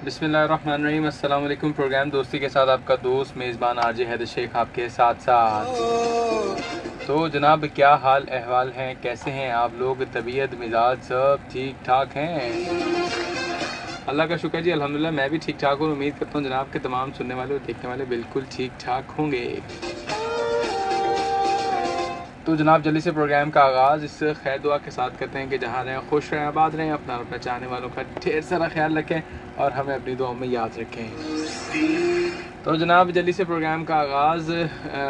बिस्मिल्लाहिर्रहमानिर्रहीम। अस्सलाम वालेकुम। प्रोग्राम दोस्ती के साथ आपका दोस्त मेज़बान आरजे हैदर शेख आपके साथ तो जनाब, क्या हाल अहवाल हैं, कैसे हैं आप लोग? तबीयत मिजाज सब ठीक ठाक हैं? अल्लाह का शुक्र जी, अल्हम्दुलिल्लाह मैं भी ठीक ठाक हूँ। उम्मीद करता हूँ जनाब के तमाम सुनने वाले और देखने वाले बिल्कुल ठीक ठाक होंगे। तो जनाब, जल्दी से प्रोग्राम का आगाज़ इस खैर दुआ के साथ करते हैं कि जहाँ रहें खुश रहें, आबाद रहें, अपना और अपने चाहने वालों का ढेर सारा ख्याल रखें और हमें अपनी दुआओं में याद रखें। तो जनाब, जल्दी से प्रोग्राम का आगाज़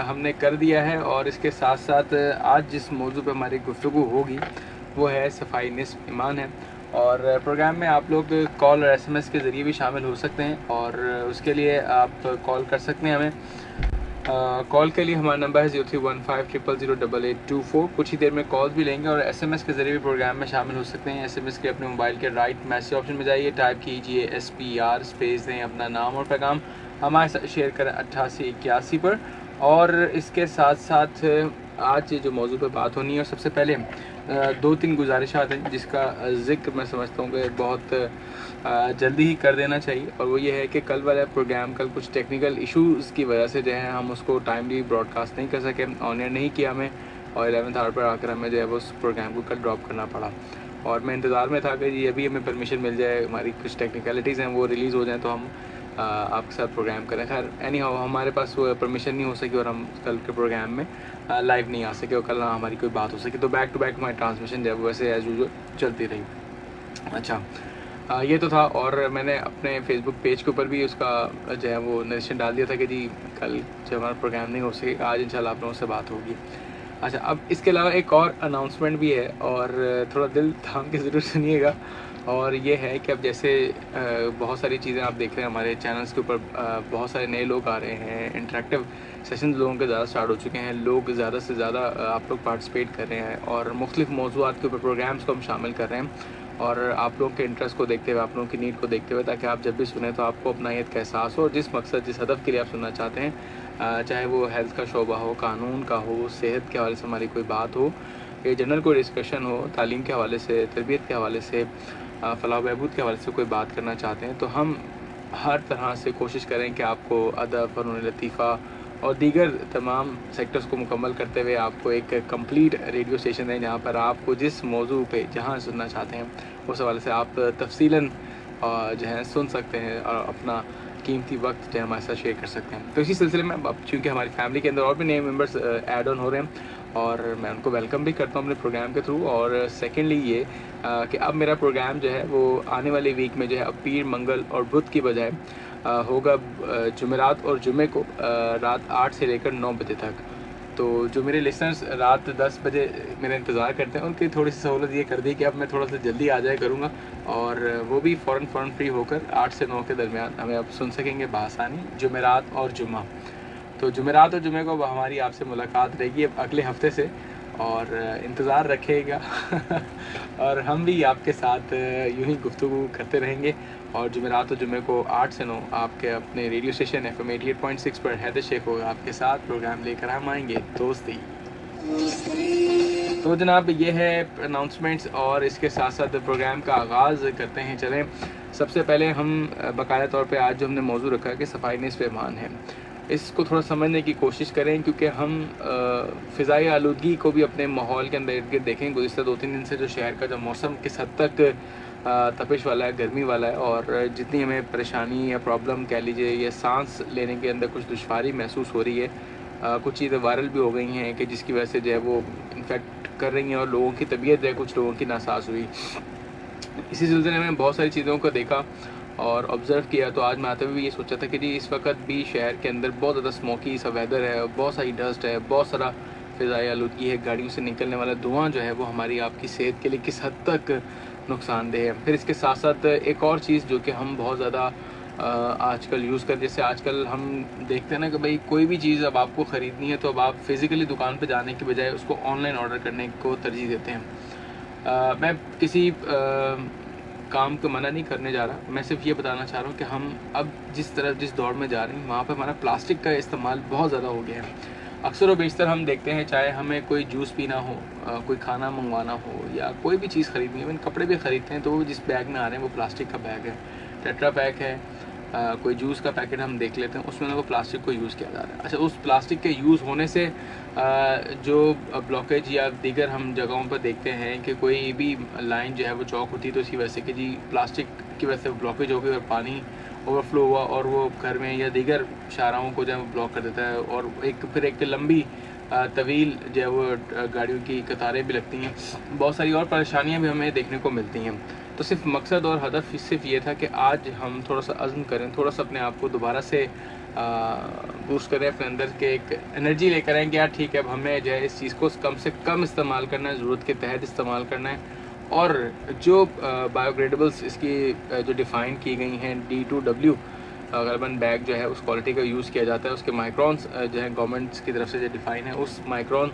हमने कर दिया है और इसके साथ साथ आज जिस मौजू पर हमारी गुफ्तगू होगी वो है सफाई निस्फ़ ईमान है। और प्रोग्राम में आप लोग कॉल और SMS के ज़रिए भी शामिल हो सकते हैं और उसके लिए आप कॉल कर सकते हैं हमें। कॉल के लिए हमारा नंबर है 0315000824। कुछ ही देर में कॉल भी लेंगे और SMS के ज़रिए भी प्रोग्राम में शामिल हो सकते हैं। SMS के अपने मोबाइल के राइट मैसेज ऑप्शन में जाइए, टाइप कीजिए SPR स्पेस दें अपना नाम और पैगाम, हमारे साथ शेयर करें 8881 पर। और इसके साथ साथ आज जो मौजू पर बात होनी है, और सबसे पहले 2-3 गुजारिशात हैं जिसका ज़िक्र मैं समझता हूँ कि बहुत जल्दी ही कर देना चाहिए। और वो ये है कि कल वाला प्रोग्राम कल कुछ टेक्निकल इश्यूज़ की वजह से जो है हम उसको टाइमली ब्रॉडकास्ट नहीं कर सके, ऑन एयर नहीं किया हमें, और 11th आवर पर आकर हमें जो है वो उस प्रोग्राम को कल ड्रॉप करना पड़ा। और मैं इंतज़ार में था कि जी अभी हमें परमिशन मिल जाए, हमारी कुछ टेक्निकलिटीज़ हैं वो रिलीज़ हो जाएँ तो हम आपके साथ प्रोग्राम करें। खैर एनी हाउ हमारे पास वो परमिशन नहीं हो सकी और हम कल के प्रोग्राम में लाइव नहीं आ सके और कल हमारी कोई बात हो सकी, तो बैक टू बैक हमारी ट्रांसमिशन जब वैसे एज यूजुअल चलती रही। अच्छा, ये तो था। और मैंने अपने फेसबुक पेज के ऊपर भी उसका जो है वो नरेशन डाल दिया था कि जी कल जब हमारा प्रोग्राम नहीं हो सकेगा, आज इंशाल्लाह आप लोगों से बात होगी। अच्छा, अब इसके अलावा एक और अनाउंसमेंट भी है और थोड़ा दिल थाम के ज़रूर सुनिएगा। और ये है कि अब जैसे बहुत सारी चीज़ें आप देख रहे हैं हमारे चैनल्स के ऊपर, बहुत सारे नए लोग आ रहे हैं, इंटरेक्टिव सेशंस लोगों के ज़्यादा स्टार्ट हो चुके हैं, लोग ज़्यादा से ज़्यादा आप लोग पार्टिसिपेट कर रहे हैं और मुख्तलिफ मौज़ूआत के ऊपर प्रोग्राम्स को हम शामिल कर रहे हैं। और आप लोगों के इंटरेस्ट को देखते हुए, आप लोगों की नीड को देखते हुए, ताकि आप जब भी सुने तो आपको अपनायत का एहसास हो और जिस मकसद जिस हदफ़ के लिए आप सुनना चाहते हैं, चाहे वो हेल्थ का शोबा हो, कानून का हो, सेहत के हवाले से हमारी कोई बात हो, या जनरल कोई डिस्कशन हो, तालीम के हवाले से, तरबियत के हवाले से, फ़लाह बहबूद के हवाले से कोई बात करना चाहते हैं, तो हम हर तरह से कोशिश करें कि आपको अदब, फ़नून लतीफ़ा और दीगर तमाम सेक्टर्स को मुकम्मल करते हुए आपको एक कंप्लीट रेडियो स्टेशन दें जहाँ पर आपको जिस मौजू पे जहाँ सुनना चाहते हैं उस हवाले से आप तफसीलन जो है सुन सकते हैं और अपना कीमती वक्त जो है हमारे साथ शेयर कर सकते हैं। तो इसी सिलसिले में अब चूँकि हमारी फैमिली के अंदर और भी नए मेंबर्स ऐड ऑन हो रहे हैं और मैं उनको वेलकम भी करता हूँ अपने प्रोग्राम के थ्रू। और सेकेंडली ये कि अब मेरा प्रोग्राम जो है वो आने वाले वीक में जो है अब पीर, मंगल और बुध की बजाय होगा जुमेरात और जुमे को रात 8 से लेकर 9 बजे तक। तो जो मेरे लिसनर्स रात 10 बजे मेरा इंतज़ार करते हैं उनकी थोड़ी सी सहूलत ये कर दी कि अब मैं थोड़ा सा जल्दी आ जाया करूँगा और वो भी फ़ौरन फ्री होकर 8 से 9 के दरमियान हमें अब सुन सकेंगे बआसानी जुमेरात और जुम्मा। तो जुमेरात और जुमे को हमारी आपसे मुलाकात रहेगी अब अगले हफ्ते से और इंतज़ार रखिएगा और हम भी आपके साथ यूं ही गुफ्तगू करते रहेंगे। और जुमेरात और जुमे को 8 से 9 आपके अपने रेडियो स्टेशन FM 88.6 पर हैदर शेख होगा आपके साथ प्रोग्राम लेकर हम आएंगे दोस्ती। तो जनाब, ये है अनाउंसमेंट्स और इसके साथ साथ प्रोग्राम का आगाज़ करते हैं। चलें, सबसे पहले हम बाकायदा तौर पे आज जो हमने मौजू रखा है कि सफाई निस्फ़ ईमान है, इसको थोड़ा समझने की कोशिश करें क्योंकि हम फ़िज़ाई आलूदगी को भी अपने माहौल के अंदर इर्द गिर्द देखें। गुज़िश्ता 2-3 दिन से जो शहर का जो मौसम किस हद तक तपिश वाला है, गर्मी वाला है और जितनी हमें परेशानी या प्रॉब्लम कह लीजिए या सांस लेने के अंदर कुछ दुश्वारी महसूस हो रही है, कुछ चीज़ें वायरल भी हो गई हैं कि जिसकी वजह से जो है वो इन्फेक्ट कर रही हैं और लोगों की तबीयत जो है कुछ लोगों की नासाज हुई। इसी सिलसिले में बहुत सारी चीज़ों को देखा और ऑब्ज़र्व किया, तो आज मैं आते हुए भी ये सोचा था कि जी इस वक्त भी शहर के अंदर बहुत ज़्यादा स्मोकी सा वेदर है, बहुत सारी डस्ट है, बहुत सारा फ़िज़ाई आलूदगी है, गाड़ियों से निकलने वाला धुआं जो है वो हमारी आपकी सेहत के लिए किस हद तक नुकसानदेह है। फिर इसके साथ साथ एक और चीज़ जो कि हम बहुत ज़्यादा आजकल यूज़ कर, जैसे आजकल हम देखते हैं ना कि भाई कोई भी चीज़ अब आपको ख़रीदनी है तो अब आप फ़िज़िकली दुकान पे जाने की बजाय उसको ऑनलाइन ऑर्डर करने को तरजीह देते हैं। मैं किसी काम को मना नहीं करने जा रहा, मैं सिर्फ ये बताना चाह रहा हूँ कि हम अब जिस दौर में जा रहे हैं वहाँ पर हमारा प्लास्टिक का इस्तेमाल बहुत ज़्यादा हो गया है। अक्सर व बेशतर हम देखते हैं, चाहे हमें कोई जूस पीना हो, कोई खाना मंगवाना हो या कोई भी चीज़ ख़रीदनी है, इवन कपड़े भी ख़रीदते हैं तो वो जिस बैग में आ रहे हैं वो प्लास्टिक का बैग है। टेट्रा पैक है, कोई जूस का पैकेट हम देख लेते हैं, उसमें वो प्लास्टिक को यूज़ किया जा रहा है। अच्छा, उस प्लास्टिक के यूज़ होने से जो ब्लॉकेज या दीगर हम जगहों पर देखते हैं कि कोई भी लाइन जो है वो चौक होती है तो इसी वजह से कि जी प्लास्टिक की वजह से ब्लॉकेज हो गई और पानी ओवरफ्लो हुआ और वो घर में या दीगर शाहराहों को जो है वो ब्लॉक कर देता है और फिर एक लंबी तवील जो है वो गाड़ियों की कतारें भी लगती हैं, बहुत सारी और परेशानियां भी हमें देखने को मिलती हैं। तो सिर्फ मकसद और हदफ सिर्फ ये था कि आज हम थोड़ा सा अज़्म करें, थोड़ा सा अपने आप को दोबारा से बूस्ट करें, अपने अंदर के एक एनर्जी लेकर आएँ कि यार ठीक है, अब हमें जो है इस चीज़ को कम से कम इस्तेमाल करना है, ज़रूरत के तहत इस्तेमाल करना है। और जो बायोग्रेडेबल्स इसकी जो डिफ़ाइन की गई हैं D2W कार्बन बैग जो है उस क्वालिटी का यूज़ किया जाता है, उसके माइक्रॉन्स जो है गवर्नमेंट्स की तरफ से जो डिफ़ाइन है उस माइक्रॉन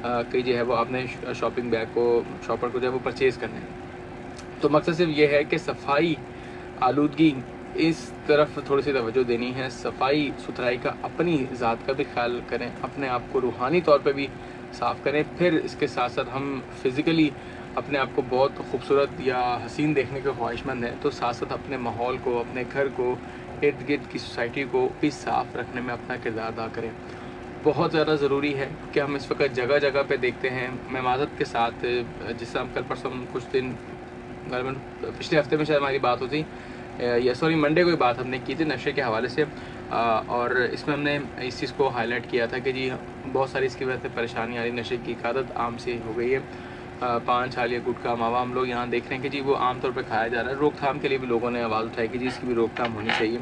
की जो है वो आपने शॉपिंग बैग को शॉपर को जो है वो परचेज़ करना है। तो मकसद सिर्फ ये है कि सफाई आलूदगी इस तरफ थोड़ी सी तवज्जो देनी है, सफाई सुथराई का अपनी ज़ात का भी ख्याल करें, अपने आप को रूहानी तौर पे भी साफ़ करें, फिर इसके साथ साथ हम फिज़िकली अपने आप को बहुत खूबसूरत या हसीन देखने के ख्वाहिशमंद हैं तो साथ साथ अपने माहौल को, अपने घर को, इर्द गिर्द की सोसाइटी को भी साफ़ रखने में अपना किरदार अदा करें। बहुत ज़्यादा ज़रूरी है कि हम इस वक्त जगह जगह पे देखते हैं, मैं माज़रत के साथ जिससे हम कल परसों कुछ दिन पिछले हफ्ते में शायद हमारी बात होती या सॉरी मंडे को ही बात हमने की थी नशे के हवाले से, और इसमें हमने इस चीज़ को हाईलाइट किया था कि जी बहुत सारी इसकी वजह से परेशानी आ रही, नशे की आदत आम से हो गई है, पान छाल या गुटखा मावा हम लोग यहाँ देख रहे हैं कि जी वो आमतौर पर खाया जा रहा है। रोकथाम के लिए भी लोगों ने आवाज़ उठाई कि जी इसकी भी रोकथाम होनी चाहिए।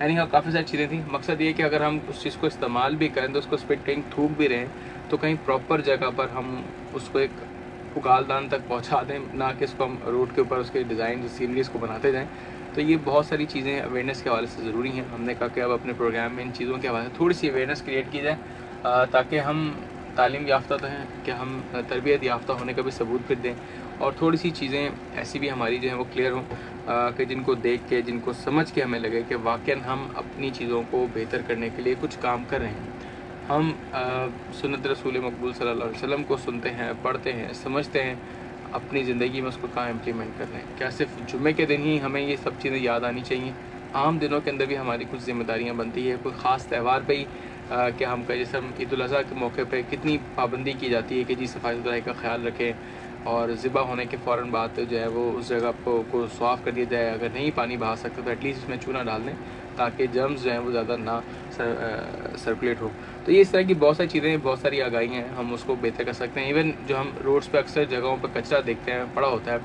यानी हाँ, काफ़ी सारी चीज़ें थी। मकसद ये कि अगर हम उस चीज़ को इस्तेमाल भी करें तो उसको स्पिट कहीं थूक भी रहे हैं तो कहीं प्रॉपर जगह पर हम उसको एक उगालदान तक पहुँचा दें, ना कि इसको हम रोड के ऊपर उसके डिज़ाइन सीनरीज को बनाते जाएँ। तो ये बहुत सारी चीज़ें अवेयरनेस के हवाले से ज़रूरी हैं। हमने कहा कि अब अपने प्रोग्राम में इन चीज़ों के हवाले से थोड़ी सी अवेयरनेस क्रिएट की जाए ताकि हम तालीम याफ्ता तो हैं कि हम तरबियत याफ्ता होने का भी सबूत फिर दें और थोड़ी सी चीज़ें ऐसी भी हमारी जो हैं वो क्लियर हों कि जिनको देख के, जिनको समझ के हमें लगे कि वाकई हम अपनी चीज़ों को बेहतर करने के लिए कुछ काम कर रहे हैं। हम सुन्नत रसूल मकबूल सल्लल्लाहु अलैहि वसल्लम को सुनते हैं, पढ़ते हैं, समझते हैं, अपनी ज़िंदगी में उसको कहाँ इम्प्लीमेंट कर रहे हैं। क्या सिर्फ जुम्मे के दिन ही हमें ये सब चीज़ें याद आनी चाहिए? आम दिनों के अंदर भी हमारी कुछ ज़िम्मेदारियाँ बनती है। कोई ख़ास त्यौहार पे ही कि हम कहें जैसे हम ईद उल अज़हा के मौके पे कितनी पाबंदी की जाती है कि जी सफाई सुथराई का ख्याल रखें और ज़िबा होने के फ़ौरन बाद जो है वो उस जगह को साफ़ कर दिया जाए। अगर नहीं पानी बहा सकते तो एटलीस्ट उसमें चूना डाल दें ताकि जर्म्स जो हैं वो ज़्यादा ना सर्कुलेट हो। तो ये इस तरह की बहुत सारी चीज़ें, बहुत सारी आगाहियाँ हैं, हम उसको बेहतर कर सकते हैं। इवन जो हम रोड्स पे अक्सर जगहों पे कचरा देखते हैं पड़ा होता है,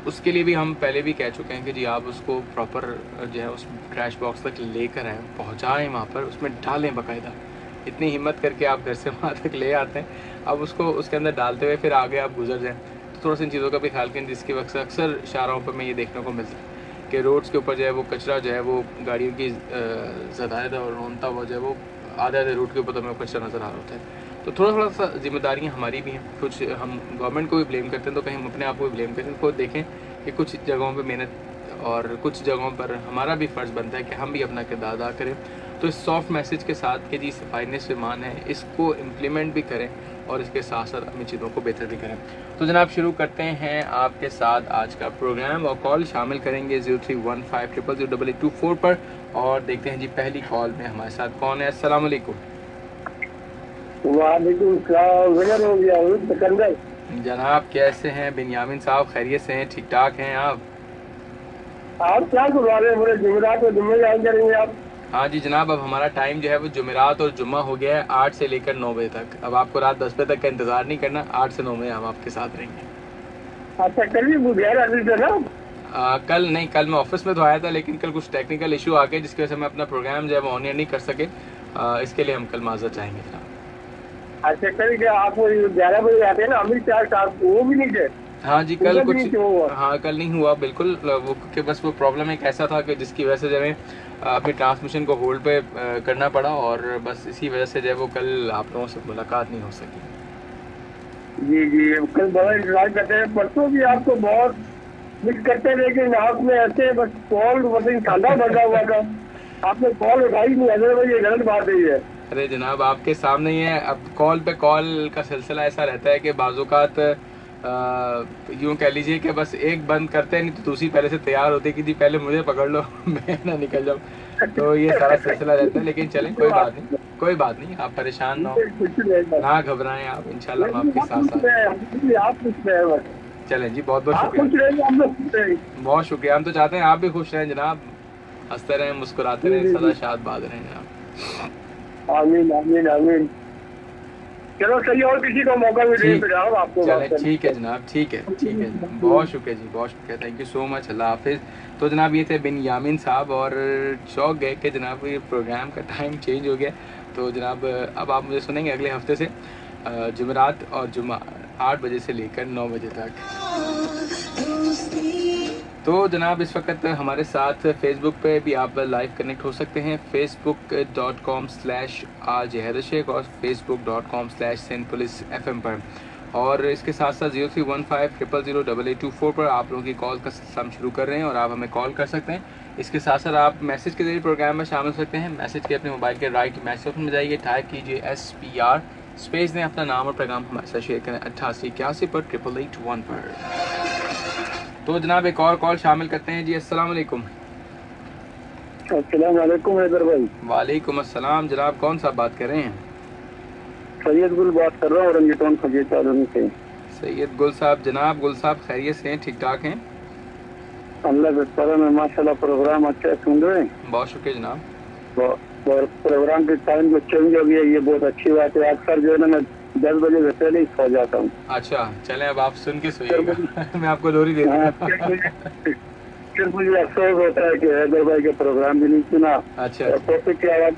उसके लिए भी हम पहले भी कह चुके हैं कि जी आप उसको प्रॉपर जो है उस ट्रैश बॉक्स तक लेकर आएँ, पहुँचाएँ, वहाँ पर उसमें डालें बाकायदा। इतनी हिम्मत करके आप घर से वहाँ तक ले आते हैं, अब उसको उसके अंदर डालते हुए फिर आगे आप गुजर जाएँ। तो थोड़ा सा इन चीज़ों का भी ख्याल करें जिसकी वक्त अक्सर शाहराहों पर मैं ये देखने को मिलता है कि रोड्स के ऊपर जो है वो कचरा जो है वो गाड़ियों की ज़दायद और रोनता हुआ जो है वो आधे रोड के ऊपर तो हमें कचरा नज़र आ रहा होता है। तो थोड़ा सा जिम्मेदारियाँ हमारी भी हैं, कुछ हम गवर्नमेंट को भी ब्लेम करते हैं तो कहीं हम अपने आप को भी ब्लेम करते हैं। खुद देखें कि कुछ जगहों पर मेहनत और कुछ जगहों पर हमारा भी फ़र्ज़ बनता है कि हम भी अपना किरदार अदा करें। तो इस सॉफ्ट मैसेज के साथ कि जी सफाई निस्फ़ ईमान है, इसको इम्प्लीमेंट भी करें और इसके साथ साथ अपनी चीज़ों को बेहतर भी करें। तो जनाब शुरू करते हैं आपके साथ आज का प्रोग्राम और कॉल शामिल करेंगे 0315000824 पर और देखते हैं जी पहली कॉल में हमारे साथ कौन है। अस्सलाम वालेकुम। वालेकुम सलाम। जनाब कैसे हैं बिन्यामिन साहब, खैरियत से हैं, ठीक ठाक हैं आप क्या करवा रहे हैं? मुझे जुमेरात और जुम्मे याद करेंगे आप? हाँ जी जनाब, अब हमारा टाइम जो है वो जुमेरात और जुम्मा हो गया है 8 से लेकर 9 बजे तक। अब आपको रात 10 बजे तक का इंतज़ार नहीं करना, 8 से 9 बजे हम आपके साथ रहेंगे। अच्छा, कल भी बुधवार आदमी था ना? कल नहीं, कल मैं ऑफिस में तो आया था लेकिन कल कुछ टेक्निकल इशू आ गए जिसकी वजह से मैं अपना प्रोग्राम जो है वो ऑन एयर नहीं कर सके। इसके लिए हम कल माजरत चाहेंगे जनाब। अच्छा, कल क्या आप 11 बजे आते हैं ना अमृतसर साहब, वो भी नहीं थे? हाँ जी कल कुछ हाँ कल नहीं हुआ बिल्कुल, वो कि बस वो प्रॉब्लम एक ऐसा था कि जिसकी वजह से जो है अपनी ट्रांसमिशन को होल्ड पे करना पड़ा और बस इसी वजह से जो है वो कल आप लोगों से मुलाकात नहीं हो सकी। जी जी, कल बड़ा इंतजार करते हैं, परसों भी आपको बहुत मिस करते हैं लेकिन आपने ऐसे बस कॉल मतलब खाना बजा हुआ था, आपने कॉल उठाई नहीं। अदरवाइज ये गलत बात है। अरे जनाब आपके सामने ही है, अब कॉल पे कॉल का सिलसिला ऐसा रहता है कि बाज़ औक़ात यूँ कह लीजिए कि बस एक बंद करते हैं नहीं तो दूसरी पहले से तैयार होती कि जी पहले मुझे पकड़ लो मैं ना निकल जाऊँ। तो ये सारा सिलसिला रहता है, लेकिन चलें कोई बात नहीं, कोई बात नहीं, आप परेशान ना हो, ना घबराएं आप, इंशाल्लाह हम आपके साथ साथ। आप खुश रहे बस। चलें जी, बहुत बहुत आप खुश शुक्रिया, रहेंगे, हम लोग खुश रहेंगे। बहुत शुक्रिया। हम तो चाहते हैं आप भी खुश रहें जनाब, हंसते रहें, मुस्कुराते जी, रहें, जी, सदा जी। शाद बाद रहें जनाब। आमीन आमीन आमीन। चलो सही, और किसी को मौका भी दे ठीक, फिर आप आपको बात चलें करने। ठीक है जनाब, ठीक है, ठीक है जनाब, बहुत शुक्रिया जी, बहुत शुक्रिया, थैंक यू सो मच, अल्लाह हाफिज़। तो जनाब ये थे बिन यामिन साहब, और शौक गए कि जनाब ये प्रोग्राम का टाइम चेंज हो गया। तो जनाब अब आप मुझे सुनेंगे अगले हफ्ते से जुमेरात और जुमा 8 बजे से लेकर 9 बजे तक। तो जनाब इस वक्त हमारे साथ फेसबुक पे भी आप लाइव कनेक्ट हो सकते हैं, facebook.com/RJ और facebook.com/SindPoliceFM पर। और इसके साथ साथ 0315000824 पर आप लोगों की कॉल का सिलसिला शुरू कर रहे हैं और आप हमें कॉल कर सकते हैं। इसके साथ साथ आप मैसेज के जरिए प्रोग्राम में शामिल हो सकते हैं। मैसेज के अपने मोबाइल के राइट मैसेज ऑप्शन में जाइए, टाइप कीजिए SPR स्पेस दें, अपना नाम और पैगाम हमारे साथ शेयर करें 8881 पर 8881 पर। तो जनाब एक और कॉल शामिल करते हैं जी। अस्सलाम वालेकुम। अस्सलाम वालेकुम हैदर भाई। वालेकुम अस्सलाम जनाब, कौन सा बात कर रहे हैं? सैयद गुल बात कर रहा हूँ रंगीटोन खजे कॉलोनी से। सैयद गुल साहब, जनाब गुल साहब खैरियत से हैं, ठीक ठाक हैं? अल्लाह के करम में माशाल्लाह प्रोग्राम अच्छा सुन रहे हैं। बहुत शुक्रिया जनाब। और प्रोग्राम के टाइम जो चेंज हो गया ये बहुत अच्छी बात है। अक्सर जो है ना मैं 10 बजे से पहले ही सो जाता हूँ। अच्छा चलें, अब आप सुन के सोइएगा मैं आपको लोरी दे हाँ, दूँगा। फिर मुझे अफसोस होता है कि हैदर भाई का प्रोग्राम भी नहीं सुना। अच्छा टॉपिक की आवाज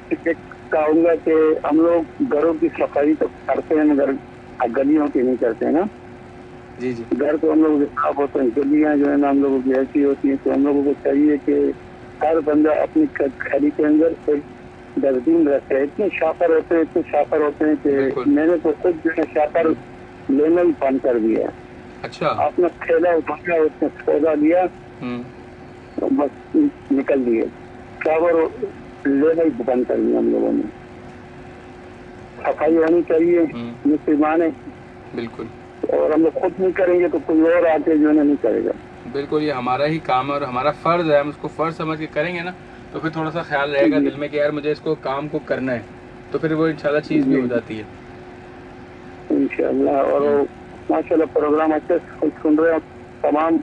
कहूँगा कि हम लोग घरों की सफाई तो करते हैं मगर गलियों की नहीं करते हैं ना। जी जी, घर तो हम लोग साफ होते हैं, गलियाँ जो है ना हम लोगों की ऐसी होती हैं। तो हम लोगों को चाहिए कि हर बंदा अपनी गली के अंदर एक डस्टबिन रखे। इतने शापर होते हैं, इतने शापर होते हैं बिल्कुल। कि मैंने तो खुद जो है शापर लेना ही बंद कर दिया। अच्छा आपने थैला उठाया, उसने सौदा लिया, तो बस निकल दिए। शावर लेना ही बंद कर दिया हम लोगों ने। सफाई होनी चाहिए, मुसलमान है, बिल्कुल और हम लोग खुद नहीं करेंगे तो कोई और आके जो है ना नहीं करेगा। बिल्कुल, ये हमारा ही काम है और हमारा फ़र्ज़ है, हम उसको फ़र्ज़ समझ के करेंगे ना तो फिर थोड़ा सा ख्याल रहेगा दिल में कि यार मुझे इसको काम को करना है, तो फिर वो इंशाल्लाह चीज़ भी हो जाती है इंशाल्लाह। और माशाल्लाह प्रोग्राम अच्छे सुन रहे हैं। तमाम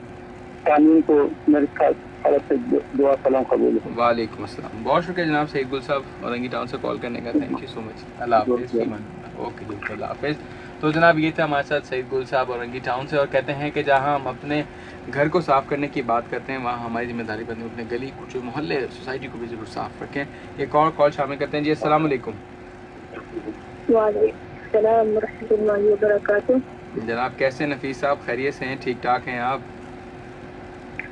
कानून को मेरे तरफ से दुआ सलाम कबूल हो। वालेकुम अस्सलाम, बहुत शुक्रिया जनाब सईद गुल साहब औरंगी टाउन से कॉल करने का, थैंक यू सो मच, अल्लाह हाफिज़। ओके जी, अल्लाह हाफिज़। तो जनाब ये था हमारे साथ सईद गुल साहब औरंगी टाउन से, और कहते हैं कि जहाँ हम अपने घर को साफ़ करने की बात करते हैं वहाँ हमारी जिम्मेदारी बनती है अपने गली कुछ मोहल्ले सोसाइटी को भी ज़रूर साफ़ रखें। एक और कॉल शामिल करते हैं जी। अस्सलाम वालेकुम। वालेकुम रहमतुल्लाहि व बरकातुहू। जनाब कैसे नफीस साहब, खैरियत से हैं, ठीक ठाक हैं आप?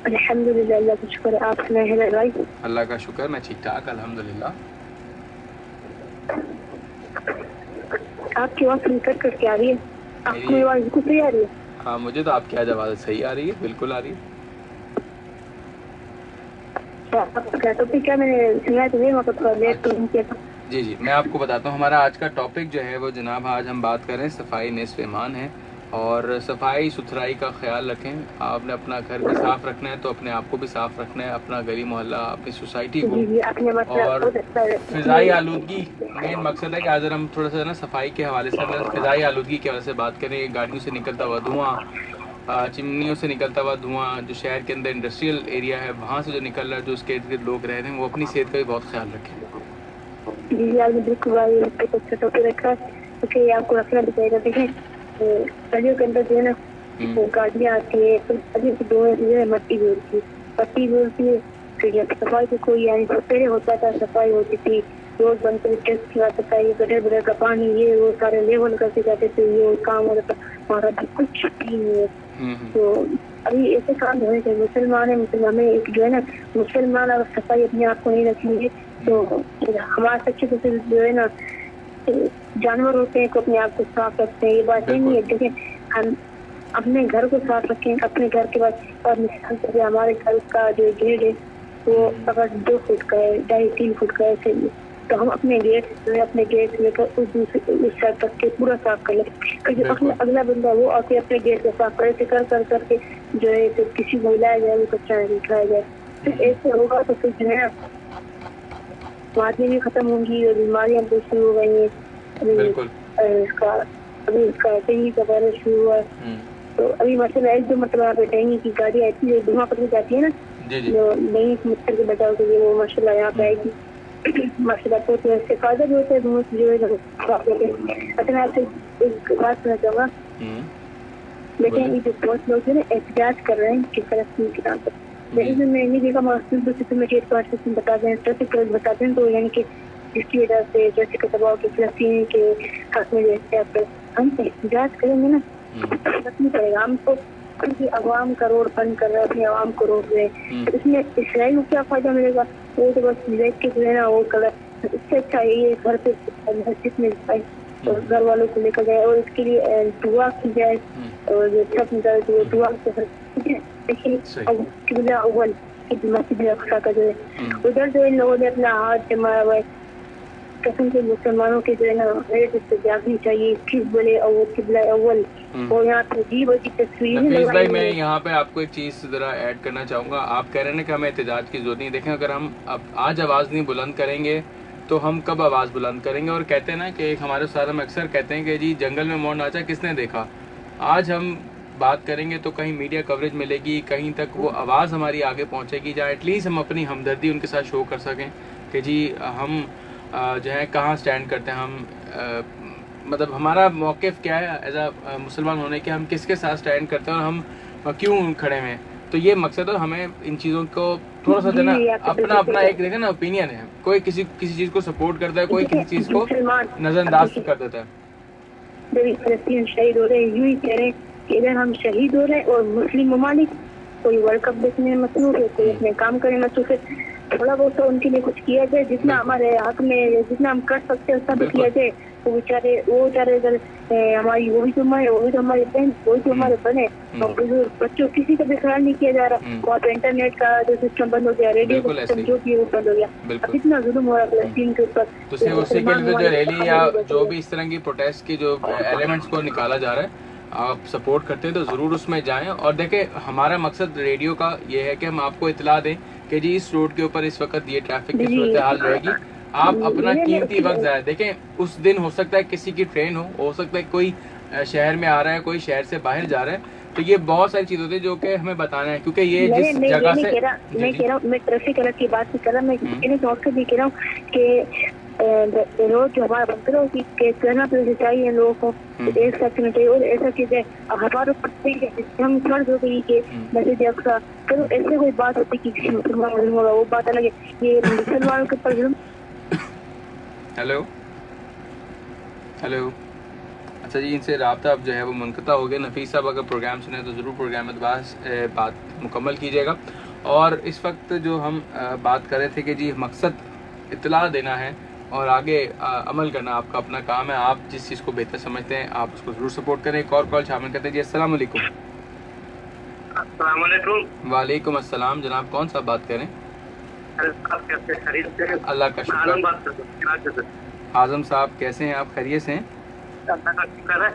अल्हम्दुलिल्लाह, अल्लाह का शुक्र है। आप सुनाए हैं भाई? अल्लाह का शुक्र, मैं ठीक ठाक अल्हम्दुलिल्लाह। आपकी आवाज़ कट करके आ रही है, आपको मेरी आवाज़ बिल्कुल सही आ रही है? हाँ मुझे तो आपकी आवाज़ सही आ रही है, बिल्कुल आ रही है। आपका टॉपिक क्या, मैंने सुना तो नहीं, मतलब थोड़ा लेट तो नहीं किया था। जी जी, मैं आपको बताता हूँ हमारा आज का टॉपिक जो है वो जनाब, आज हम बात कर रहे हैं सफाई निस्फ़ ईमान है, और सफाई सुथराई का ख्याल रखें। आपने अपना घर भी साफ़ रखना है तो अपने आप को भी साफ़ रखना है, अपना गली मोहल्ला, अपनी सोसाइटी को। और फ़िज़ाई आलूदगी मेन मकसद है कि आज हम थोड़ा सा ना सफाई के हवाले से फ़िज़ाई आलूदगी की वजह से बात करें। गाड़ियों से निकलता हुआ धुआं, चिमनियों से निकलता हुआ धुआं, जो शहर के अंदर इंडस्ट्रियल एरिया है वहाँ से जो निकल रहा है, जो उसके इर्द गिर्द लोग रह रहे हैं, वो अपनी सेहत का भी बहुत ख्याल रखें। जी आपने बिल्कुल भाई अच्छा टॉपिक रखा है, क्योंकि आपको रखना भी चाहिए। देखें गलियों के अंदर जो है ना वो गाड़ियाँ आती है, तो गली से जो है मट्टी बोलती है। फिर जब सफाई को कोई यानी तो पहले होता था, सफाई होती थी, रोड बनते थे, सफाई गटर का पानी ये वो सारे लेवल करके जाते थे, ये काम होता था। हमारा कुछ भी नहीं है। तो अभी ऐसे काम होने चाहिए। मुसलमान है, मुसलमान में एक जो है ना, मुसलमान अगर सफाई अपने आप को नहीं रखेंगे तो हमारे अच्छे से जो है ना जानवर होते हैं को अपने आप को साफ रखते हैं, ये बात नहीं है। देखें हम अपने घर को साफ रखें, अपने घर के बाद, और मिसाल से हमारे घर का जो गेट है वो अगर 2 फुट का है, 2.5-3 फुट का है, ऐसे तो हम अपने गेट लेकर उस साइड तक के पूरा साफ कर लेते। जो अगला बंदा वो आके अपने गेट को साफ करे करके जो है फिर किसी को बुलाया जाए, वो कचरा नहीं खाया जाए। फिर ऐसे होगा तो फिर जो है बीमारियाँ भी खत्म होंगी और बीमारियाँ भी शुरू हो गई हैं। अभी इसका डेंगू का वायरस शुरू हुआ है, तो अभी मसला है जो मतलब यहाँ पे डेंगू की गाड़ियाँ आती है, धुआं पकड़ी जाती है ना, जो डेंगू के मच्छर के बचाव के लिए वो माशाल्लाह यहाँ पे आएगी माशाल्लाह। तो इससे फायदा भी होता है, धुआं जो है। अच्छा आपसे एक बात कहना चाहूँगा, लेकिन ये जो बहुत लोग है ना एहतजाज कर रहे हैं कि फलस्तीन के नाम पर, लेकिन मैंने देखा मास्टर सिस्टम में सिस्टम बता दें, ट्रैफिक बता दें, तो यानी कि जिसकी वजह से जैसे के दबाव के फलस्तीन के हक में जैसे हम एहतजाज करेंगे ना फर्क नहीं पड़ेगा हमको, क्योंकि अवाम का रोड बंद कर रहे हैं, अपने अवाम को रोक रहे हैं, तो इसमें इसराइल को क्या फायदा मिलेगा? वो तो बस देख के जो है ना वो कलर, इससे अच्छा ये घर पे मस्जिद में जाए और घर वालों को लेकर जाए और इसके लिए दुआ की जाए और जो सब निकाले तो दुआ देखिए किबला अव्वल मस्जिद अक्सा का जो है उधर जो इन लोगों ने अपना हाथ जमाया हुआ है, कसम से मुसलमानों के जो है ना मेरे जागनी चाहिए किस बोले और किबला अव्वल, और यहाँ पे अजीब अजीब तस्वीरें। नफीस भाई मैं यहाँ पे आपको एक चीज़ ज़रा ऐड करना चाहूँगा। आप कह रहे हैं ना कि हमें एहतजाज की जरूरत नहीं। देखें, अगर हम अब आज आवाज़ नहीं बुलंद करेंगे तो हम कब आवाज़ बुलंद करेंगे? और कहते हैं ना कि एक हमारे उस्ताद हम अक्सर कहते हैं कि जी जंगल में मोर नाचा किसने देखा। आज हम बात करेंगे तो कहीं मीडिया कवरेज मिलेगी, कहीं तक वो आवाज़ हमारी आगे पहुँचेगी, जहाँ एटलीस्ट हम अपनी हमदर्दी उनके साथ शो कर सकें कि जी हम जो है कहाँ स्टैंड करते हैं, हम मतलब हमारा मौक़िफ़ क्या है एज आ मुसलमान होने के, हम किसके साथ स्टैंड करते हैं और हम क्यों खड़े हैं। तो ये मकसद है, हमें इन चीज़ों को थोड़ा सा देना अपना एक देखें ना ओपिनियन है। कोई किसी चीज़ को सपोर्ट करता है, कोई किसी चीज़ को नज़रअंदाज कर देता है। फलस्तीन शहीद हो रहे हैं, यूँ ही कह रहे हैं कि इधर हम शहीद हो रहे हैं और मुस्लिम ममालिक कोई वर्ल्ड कप देखने में मसरूफ है, कोई अपने काम करने में मसरूफ है। थोड़ा बहुत तो उनके लिए कुछ किया जाए, जितना हमारे हक में जितना हम कर सकते हैं उतना भी किया जाए। वो बेचारे इधर हमारी वही तो हमारे बहन वही तो हमारे बने और बच्चों किसी का भी ख्याल नहीं किया जा रहा। वहाँ पे इंटरनेट का जो सिस्टम बंद हो गया, रेडियो का सिस्टम जो भी वो बंद हो गया। अब कितना जुल्म हो रहा है फलस्तीन के ऊपर। तो उसी के लिए जो रैली या जो भी इस तरह की प्रोटेस्ट की जो एलिमेंट्स को निकाला जा रहा है, आप सपोर्ट करते हैं तो ज़रूर उसमें जाएं। और देखें, हमारा मकसद रेडियो का ये है कि हम आपको इतला दें कि जी इस रोड के ऊपर इस वक्त ये ट्रैफिक की सूरत हाल रहेगी, आप अपना कीमती वक्त ज़ाया। देखें, उस दिन हो सकता है किसी की ट्रेन हो सकता है कोई शहर में आ रहा है, कोई शहर से बाहर जा रहा है, तो ये बहुत सारी चीज़ होती है जो कि हमें बताना है, क्योंकि ये जिस जगह से मैं कह रहा हूँ, मैं ट्रैफिक अलग की बात नहीं कर रहा, मैं भी कह रहा हूँ कि रोड जो हमारा बनकर हो करना तो चाहिए लोगों को एक साथ में चाहिए। और ऐसा चीज है हमारे ऊपर हम फर्ज हो गई कि मैसेज अक्सा करो, ऐसे कोई बात होती कि किसी मुसलमान जुल्म होगा, वो बात अलग है। ये मुसलमानों के ऊपर जुल्म। हेलो अच्छा जी, इनसे राब्ता अब जो है वो मुनक़ता हो गया। नफीस साहब अगर प्रोग्राम सुने तो ज़रूर प्रोग्राम में बात मुकम्मल कीजिएगा। और इस वक्त जो हम बात कर रहे थे कि जी मकसद इत्तला देना है और आगे अमल करना आपका अपना काम है। आप जिस चीज़ को बेहतर समझते हैं आप उसको ज़रूर सपोर्ट करें। एक और कॉल शामिल करते हैं जी। अस्सलाम वालेकुम। वालेकुम अस्सलाम जनाब, कौन सा बात करें? अल्लाह का शुक्र। आजम साहब कैसे हैं आप? खैरियत से हैं? अल्लाह का शुक्र है।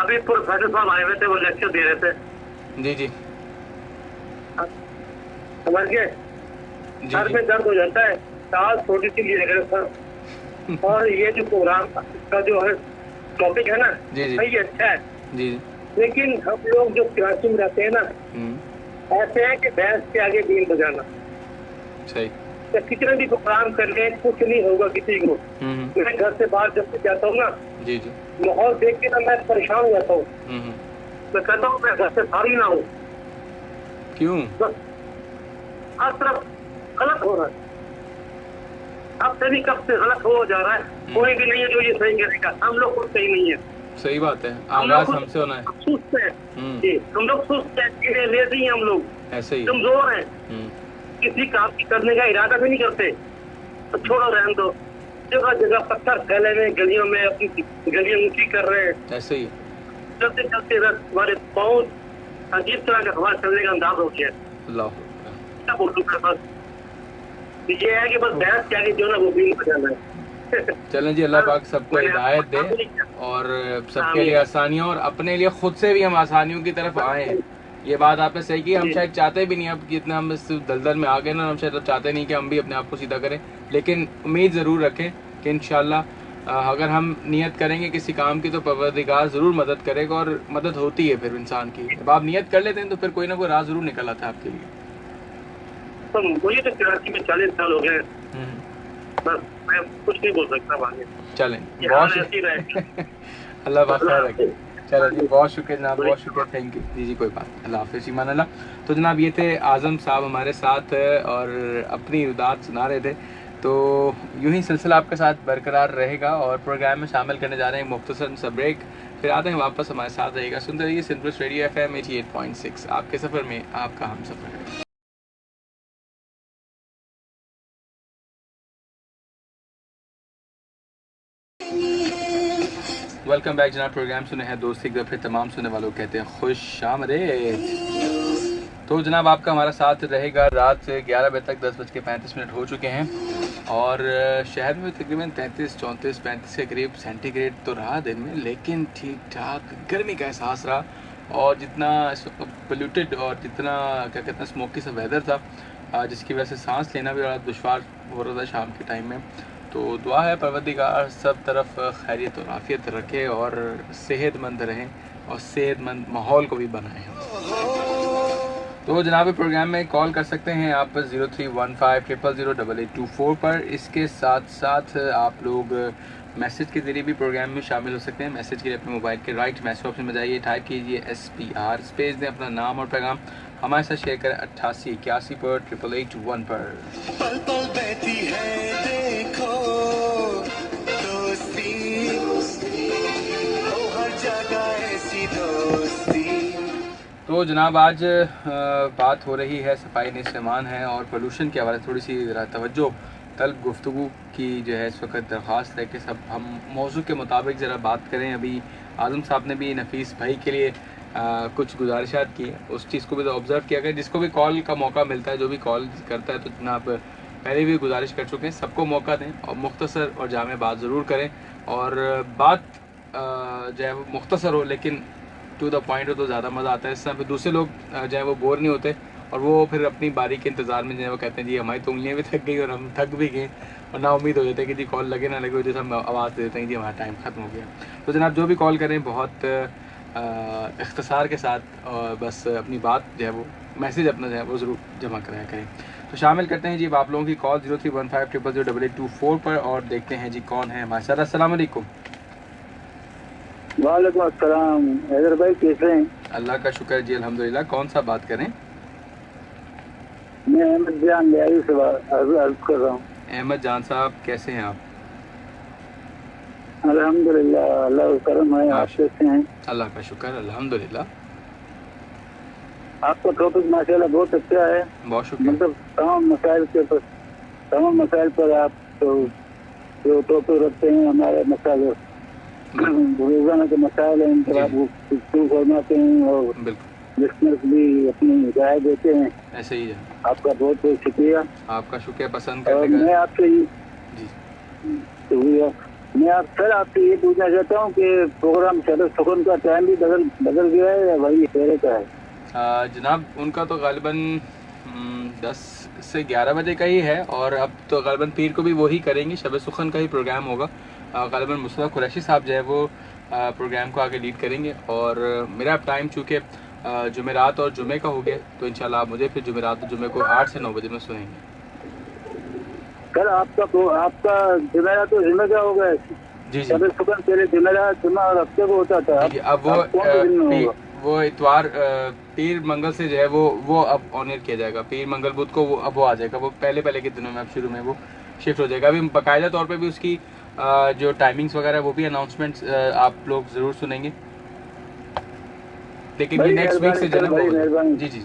अभी प्रोफेसर साहब आए हुए थे, वो लेक्चर दे रहे थे। जी समझ गए? सर में दर्द हो जाता है, साल छोटी सी लिए सर। और ये जो प्रोग्राम का जो है टॉपिक है ना, सही अच्छा है जी, लेकिन हम लोग जो कराची में रहते हैं ना, ऐसे है कि भैंस के आगे बीन बजाना। सही। तो कितना भी प्रोग्राम कर ले कुछ नहीं होगा किसी को। मैं घर से बाहर जब से जाता हूँ ना, जी माहौल देख के ना मैं परेशान हो जाता हूँ। मैं कहता हूँ मैं घर से सारी ना हूँ। क्यों? हर तरफ गलत हो रहा है, अब से भी कब से गलत हो जा रहा है। कोई भी नहीं है जो ये सही करेगा, हम लोग खुद सही नहीं है। सही बात है, आगाज हमसे होना है। सुस्त है जी, हम लोग सुस्त है, लेजी हैं हम लोग, ऐसे ही कमजोर हैं, किसी काम की करने का इरादा भी नहीं करते। तो छोड़ो, रहने दो। जगह जगह पत्थर फैले हुए, गलियों में अपनी गलियां ऊंची कर रहे हैं। ऐसे ही चलते चलते हमारे पाँव अजीब तरह का हवा चलने का अंदाज हो गया। क्या बोलूं मैं, बस ये है कि बस भैंस के आगे जो ना वो बीन बजाना है। चलें जी, अल्लाह पाक सबको हिदायत दे और सबके लिए आसानियाँ और अपने लिए खुद से भी हम आसानियों की तरफ आए। ये बात आपने सही की, हम शायद चाहते भी नहीं, अब जितना हम इस दलदल में आ गए ना, हम शायद अब चाहते नहीं कि हम भी अपने आप को सीधा करें, लेकिन उम्मीद ज़रूर रखें कि इंशाल्लाह अगर हम नियत करेंगे किसी काम की तो परवरदिगार ज़रूर मदद करेगा और मदद होती है फिर इंसान की। जब आप नियत कर लेते हैं तो फिर कोई ना कोई राह ज़रूर निकल आता है आपके लिए। तो मुझे तो कराची में 40 साल हो गए, बस मैं कुछ नहीं बोल सकता आगे। चलें, ये बहुत हाल ऐसे ही रहे। अल्लाह बाखैर रखे। चलो जी, बहुत शुक्रिया जनाब, बहुत शुक्रिया, थैंक यू जी। कोई बात नहीं, अल्लाह हाफिज़, ईमान अल्लाह। तो जनाब ये थे आज़म साहब हमारे साथ और अपनी रुदात सुना रहे थे। तो यूं ही सिलसिला आपके साथ बरकरार रहेगा और प्रोग्राम में शामिल करने जा रहे हैं मुख्तसर सा ब्रेक, फिर आते हैं वापस, हमारे साथ रहेगा। सुनते रहिए सिंपल रेडियो FM 88.6, आपके सफ़र में आपका हम सफ़र। वेलकम बैक जनाब, प्रोग्राम सुने हैं दोस्ती का, फिर तमाम सुनने वालों कहते हैं खुश आमदीद। तो जनाब आपका हमारा साथ रहेगा रात से 11 बजे तक। 10:35 हो चुके हैं और शहर में तकरीबन 33, 34, 35 के करीब सेंटीग्रेड तो रहा दिन में, लेकिन ठीक ठाक गर्मी का एहसास रहा। और जितना पोल्यूटेड और जितना क्या कहते हैं स्मोकी सा वेदर था, जिसकी वजह से सांस लेना भी बड़ा दुश्वार हो रहा था शाम के टाइम में। तो दुआ है परवरदिगार सब तरफ खैरियत और आफियत रखे और सेहतमंद रहें और सेहतमंद माहौल को भी बनाएं। तो जनाब प्रोग्राम में कॉल कर सकते हैं आप 0315000824 पर। इसके साथ साथ आप लोग मैसेज के ज़रिए भी प्रोग्राम में शामिल हो सकते हैं। मैसेज के लिए अपने मोबाइल के राइट मैसेज ऑप्शन में जाइए, टाइप कीजिए SPR, स्पेस दें, अपना नाम और पैगाम हमारे साथ शेयर करें 8881 पर 8881 पर। पल पल बहती है देखो दोस्ती, ओ हर जगह ऐसी दोस्ती। तो जनाब आज बात हो रही है सफाई निस्मान है और पोल्यूशन के हवाले थोड़ी सी ज़रा तवज्जो तलब गुफ्तगू की जो है इस वक्त दरख्वास्त है कि सब हम मौजू के मुताबिक ज़रा बात करें। अभी आज़म साहब ने भी नफीस भाई के लिए कुछ गुजारिशात की है, उस चीज़ को भी तो ऑब्ज़र्व किया गया। जिसको भी कॉल का मौका मिलता है, जो भी कॉल करता है, तो जनाब पहले भी गुजारिश कर चुके हैं, सबको मौका दें और मुख्तसर और जामे बात ज़रूर करें और बात जो है वो मुख्तसर हो लेकिन टू द पॉइंट हो तो ज़्यादा मज़ा आता है। इस तरह फिर दूसरे लोग जो है वो बोर नहीं होते और वो फिर अपनी बारी के इंतज़ार में जो है वो कहते हैं जी हमारी तो उंगलियाँ भी थक गई और हम थक भी गए और ना उम्मीद हो जाता है कि जी कॉल लगे ना लगे, जैसे हम आवाज़ दे देते हैं जी हमारा टाइम ख़त्म हो गया। तो जनाब जो भी कॉल करें बहुत इख्तिसार के साथ और बस अपनी बात जो है वो मैसेज अपना जो है वो ज़रूर जमा कराया करें। तो शामिल करते हैं जी आप लोगों की कॉल 0315000824 पर और देखते हैं जी कौन है हमारे साथ। अस्सलाम वालेकुम। वालेकुम अस्सलाम, हैदर भाई कैसे हैं? अल्लाह का शुक्र जी, अल्हम्दुलिल्लाह। कौन सा बात करें? मैं अहमद जान लियारी से अर्ज कर रहा हूँ। अहमद जान साहब कैसे हैं आप? अल्हम्दुलिल्लाह, अल्लाह का करम है। आप कैसे हैं? अल्लाह का शुक्र, अल्हम्दुलिल्लाह। आपका टॉपिक माशाल्लाह बहुत अच्छा है, बहुत शुक्रिया। मतलब तमाम मसाइल पर आप तो जो टॉपिक रखते हैं, हमारे मसाइल रोजाना के मसाइल हैं, इन पर आप शुरू फरमाते हैं और लिस्नर्स भी अपनी राय देते हैं। ऐसे ही है। आपका बहुत बहुत शुक्रिया। आपका शुक्रिया पसंद और करने का। मैं आपसे आपसे ये पूछना चाहता हूँ कि प्रोग्राम शरद सुकन का टाइम भी बदल गया है या वही पहले का है? जनाब उनका तो गालिबन 10 से 11 बजे का ही है और अब तो गालिबन पीर को भी वही करेंगे, शब सुखन का ही प्रोग्राम होगा। गालिबन मुस्तफ़ा कुरैशी साहब जो है वो प्रोग्राम को आगे लीड करेंगे और मेरा टाइम चूँकि जुमेरात और जुमे का हो गया तो इंशाल्लाह आप मुझे फिर जुमेरात और जुमे को 8 से 9 बजे में सुनेंगे। सर आपका जुमेरात और जुमे का हो गया? जी शब सुकन पहले जुमेरात जुमा और हफ्ते को होता था, अब वो इतवार पीर मंगल से जो है वो अब ऑनर किया जाएगा। पीर मंगल बुध को वो अब वो आ जाएगा, वो पहले के दिनों में अब शुरू में वो शिफ्ट हो जाएगा। अभी बाकायदा तौर पे भी उसकी जो टाइमिंग्स वगैरह वो भी अनाउंसमेंट्स आप लोग ज़रूर सुनेंगे, लेकिन ये नेक्स्ट वीक से जनाब। जी जी जी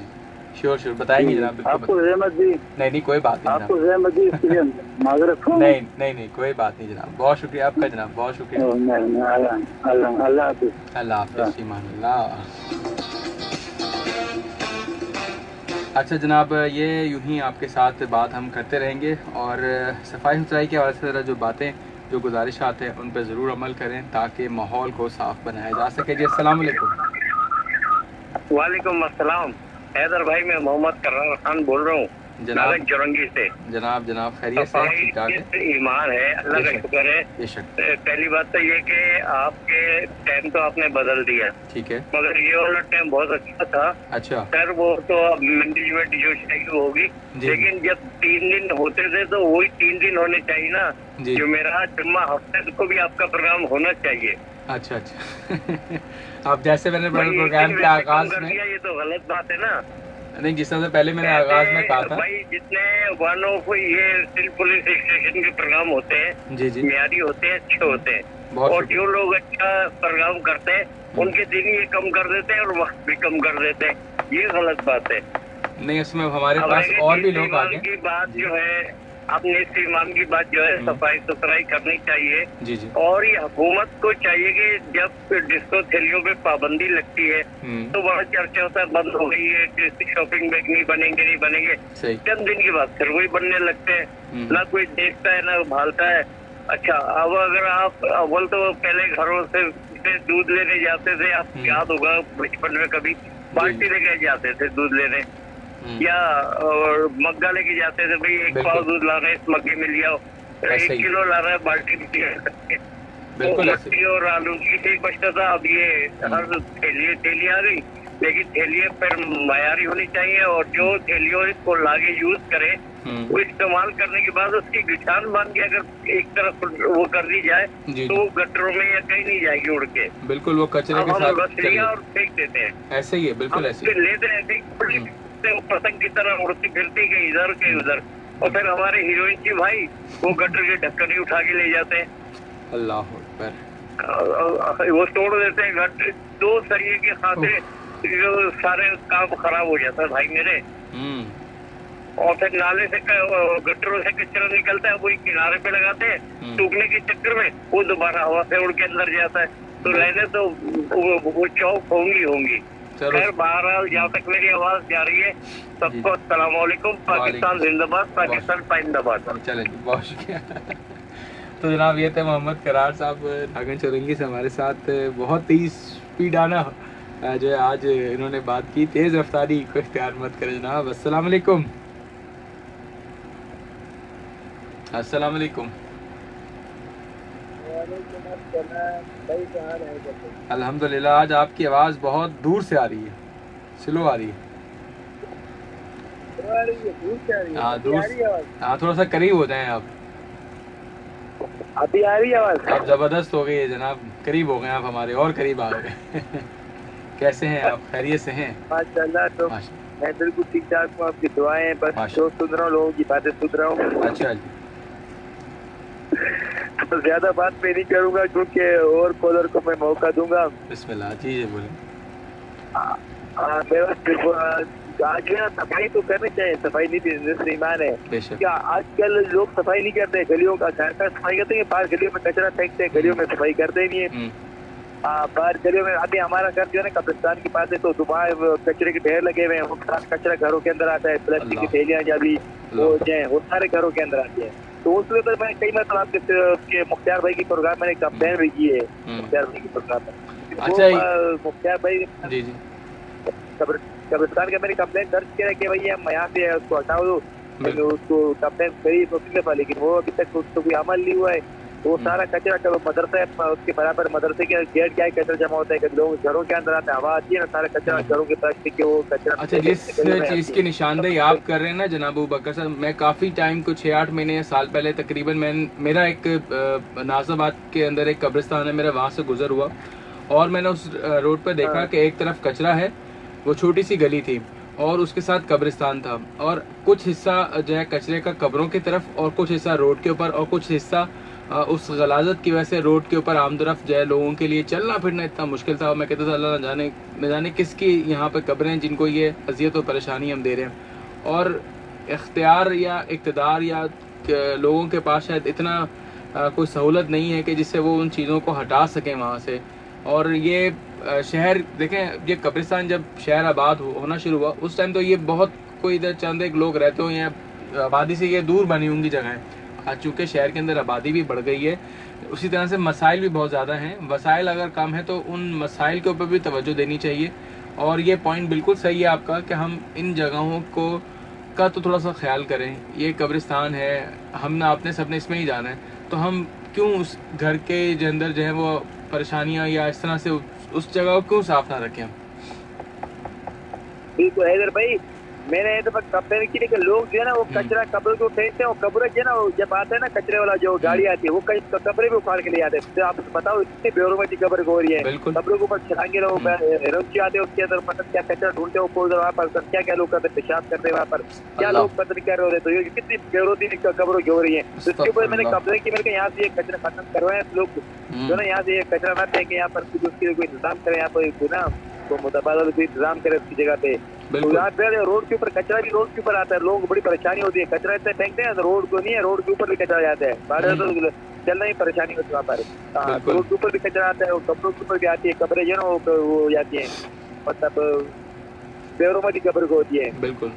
श्योर बताएंगे जनाब, बिल्कुल। आपको रहमत दी? नहीं कोई बात नहीं, आपको रहमत दी इसके लिए माजरत हो? नहीं कोई बात नहीं जनाब, बहुत शुक्रिया आपका जनाब, बहुत शुक्रिया। अल्लाह हाफिज़। अच्छा जनाब ये यूं ही आपके साथ बात हम करते रहेंगे और सफाई सुथराई के हवाले से ज़रा जो बातें जो गुजारिशात हैं उन पर ज़रूर अमल करें ताकि माहौल को साफ़ बनाया जा सके। जी अस्सलाम वालेकुम। वालेकुम अस्सलाम। हैदर भाई, मैं मोहम्मद करार खान बोल रहा हूँ जनाब जोरंगी से। जनाब खैरियत से? ठीक ठाक है, ईमान है, अल्लाह का शुक्र है। बेशक। पहली बात तो ये कि आपके टाइम तो आपने बदल दिया, ठीक है, मगर ये वाला टाइम बहुत अच्छा था। अच्छा सर वो तो अब मैनेजमेंट जो चाहिए होगी, लेकिन जब 3 दिन होते थे तो वही 3 दिन होने चाहिए ना। जी। जो मेरा जुम्मा हफ्ते को भी आपका प्रोग्राम होना चाहिए। अच्छा अब जैसे मैंने प्रोग्राम के आगाज में, ये तो गलत बात है ना। नहीं, जिस तरह से पहले मैंने आगाज में कहा था भाई, जितने वन ऑफ ये पुलिस स्टेशन के प्रोग्राम होते हैं, जी जी, मियारी होते हैं, अच्छे होते हैं, बहुत और जो लोग अच्छा प्रोग्राम करते हैं उनके दिन ये कम कर देते हैं और वक्त भी कम कर देते हैं। ये गलत बात है। नहीं, उसमें हमारे पास और भी लोग आ गए। की बात जो है, अपने इस्तेमाल की बात जो है, सफाई सुथराई करनी चाहिए। जी जी, और ये हुकूमत को चाहिए कि जब डिस्को थैलियों पे पाबंदी लगती है तो बड़ा चर्चा होता है बंद हो गई है, शॉपिंग बैग नहीं बनेंगे। सही। चंद दिन के बाद फिर वही बनने लगते हैं, ना कोई देखता है ना भालता है। अच्छा, अब अगर आप अव्वल तो पहले घरों से दूध लेने जाते थे, आपको याद होगा बचपन में कभी बाल्टी लेके जाते थे दूध लेने, या मग्गा लेके जाते थे, भाई 1 पाव दूध ला रहे हैं, इस मग्गे में लिया, 1 किलो ला रहा है बाल्टी में। बिल्कुल तो मट्टी और आलू की ठीक बचता था। अब ये हर थैली आ गई, लेकिन थैलियाँ पर मयारी होनी चाहिए, और जो थैलियों को लाके यूज करे वो इस्तेमाल करने के बाद उसकी गिठान बांध के अगर एक तरफ वो कर दी जाए तो वो गटरों में या कहीं नहीं जाएगी उड़ के। बिल्कुल, वो कचरे के साथ और फेंक देते हैं। ऐसे ही है, बिल्कुल ऐसे लेते हैं पतंग की तरह उड़ती फिरती गई इधर के उधर, और फिर हमारे हीरोइन जी भाई वो गटर के ढक्कन ही उठा के ले जाते हैं। अल्लाह अकबर। वो तोड़ देते हैं गटर, 2 सरिये के खाते जो सारे काम खराब हो जाता है भाई मेरे। और फिर नाले से गटरों से कचरा निकलता है, वही किनारे पे लगाते हैं, सूखने के चक्कर में वो दोबारा हवा से उड़ के अंदर जाता है। तो रहने तो वो चौक होंगी। खैर, बहरहाल जहाँ तक मेरी आवाज जा रही है, सबको अस्सलाम वालेकुम। पाकिस्तान जिंदाबाद, पाकिस्तान पाइंदाबाद। चलें, बहुत शुक्रिया। तो जनाब ये थे मोहम्मद करार साहब नागन चौरंगी से हमारे साथ। बहुत ही स्पीडाना जो है आज इन्होंने बात की। तेज़ रफ्तारी को इख्तियार मत करें जनाब। अस्सलाम वालेकुम। अस्सलाम वालेकुम। अल्हम्दुलिल्लाह, आज आपकी आवाज़ बहुत दूर से आ रही है, स्लो आ रही है। हाँ, दूर। हाँ, थोड़ा सा करीब हो जाएं आप। अभी आ रही है आवाज? आप ज़बरदस्त हो गई है जनाब, करीब हो गए आप, हमारे और करीब आ गए। कैसे हैं आप? खैरियत से हैं? माशाल्लाह। तो मैं बिल्कुल ठीक ठाक हूँ, आपकी दुआएं, बस जो सुन रहा हूँ, लोगों की बातें सुन रहा हूँ। अच्छा जी। तो ज्यादा बात मैं नहीं करूँगा क्योंकि और कॉलर को मैं मौका दूंगा। बिस्मिल्लाह जी जी, बोलें। आज सफाई तो करनी चाहिए, सफाई नहीं ईमान है। क्या आजकल लोग सफाई नहीं करते, गलियों का घर का सफाई करते हैं, बाहर गलियों में कचरा फेंकते हैं, गलियों में सफाई करते नहीं है। बाहर गलियों में, अभी हमारा घर जो है ना कब्रिस्तान के पास है, तो बाहर कचरे के ढेर लगे हुए हैं, वो कचरा घरों के अंदर आता है, प्लास्टिक की थैलियाँ जाली वो सारे घरों के अंदर आती है। तो उसमें तो मैं कई बार आपके मुख्तार भाई की प्रोग्राम मैंने कंप्लेन भी की है, मुख्तार भाई की प्रोग्राम में। अच्छा, मुख्तार भाई जी जी कब्रिस्तान का मैंने कंप्लेन दर्ज किया कि भाई हम यहाँ से उसको हटाओ दो, उसको कंप्लेन करी दफा, लेकिन वो अभी तक उसको कोई अमल नहीं हुआ है। वो सारा कचरा मदरसा है, उसके बराबर मदरसे के गेट क्या कचरा जमा होता है, लोग घरों के अंदर आते हैं, हवा आती है ना, सारा कचरा घरों के प्लास्टिक के वो कचरा। अच्छा, जिस चीज़ की निशानदेही आप कर रहे हैं ना जनाब अबू बकर साहब, मैं काफ़ी टाइम कुछ 6-8 महीने या साल पहले तकरीबन मेरा एक नाज़ाबाद के अंदर एक कब्रिस्तान है, मेरा वहाँ से गुजर हुआ और मैंने उस रोड पर देखा कि एक तरफ कचरा है, वो छोटी सी गली थी और उसके साथ कब्रिस्तान था, और कुछ हिस्सा जो है कचरे का कब्रों की तरफ और कुछ हिस्सा रोड के ऊपर, और कुछ हिस्सा उस गलाजत की वजह से रोड के ऊपर आम तरफ जो है लोगों के लिए चलना फिरना इतना मुश्किल था। और मैं कहता था अल्लाह न जाने किसकी यहाँ पे कब्रें हैं जिनको ये अजियत और परेशानी हम दे रहे हैं, और इख्तियार या इक़्तिदार या लोगों के पास शायद इतना कोई सहूलत नहीं है कि जिससे वो उन चीज़ों को हटा सकें वहाँ से। और ये शहर देखें, ये कब्रिस्तान जब शहर आबाद होना शुरू हुआ उस टाइम तो ये बहुत कोई इधर चंद एक लोग रहते हो या आबादी से ये दूर बनी होंगी जगहें। आज चूँकि शहर के अंदर आबादी भी बढ़ गई है, उसी तरह से मसाइल भी बहुत ज़्यादा हैं। वसाइल अगर कम है तो उन मसाइल के ऊपर भी तवज्जो देनी चाहिए। और ये पॉइंट बिल्कुल सही है आपका कि हम इन जगहों को का तो थोड़ा सा ख्याल करें। ये कब्रिस्तान है, हमने आपने सबने इसमें ही जाना है, तो हम क्यों उस घर के जो अंदर जो है वो परेशानियाँ या इस तरह से उस जगह को क्यों साफ ना रखें हम। बिल्कुल हैदर भाई, मैंने तो कंपेयर की कि लोग जो है ना वो कचरा कब्र को फेंकते हैं, और कब्र जो है ना वो जब आता है ना कचरे वाला जो गाड़ी आती है वो कई कब्रे भी उखाड़ के ले आते हैं। तो आप बताओ इतनी बेरोमती कब्र हो रही है, कब्रों के ऊपर छलांगे लोग रंग आते हैं, उसके अंदर मतलब क्या कचरा ढूंढते हैं वो वहाँ पर, क्या क्या लोग करते हैं, पेशाब करते हैं वहाँ पर, क्या लोग पता नहीं कर रहे होते। तो ये कितनी बेरोती कब्रों की हो रही है। तो इसके ऊपर मैंने कब्रे की मेरे यहाँ से ये कचरा खत्म करवाए लोग जो ना, यहाँ से ये कचरा ना फेंके, यहाँ पर उसकी कोई इंतजाम करें, यहाँ पर ना तो मुतबादल कोई इंतजाम करे उसकी जगह पे। तो यहाँ पे रोड के ऊपर कचरा भी रोड के ऊपर आता है, लोगों को बड़ी परेशानी होती है। कचरा इतना फेंकते हैं तो रोड को नहीं है, रोड के ऊपर भी कचरा जाता है, बाहर तो चलना ही परेशानी होती है वहाँ पर। रोड के ऊपर भी कचरा आता है, कपड़ों के ऊपर भी आती है, कपड़े जो है ना वो जाती है, मतलब बेरोमती कब्र को होती है। बिल्कुल।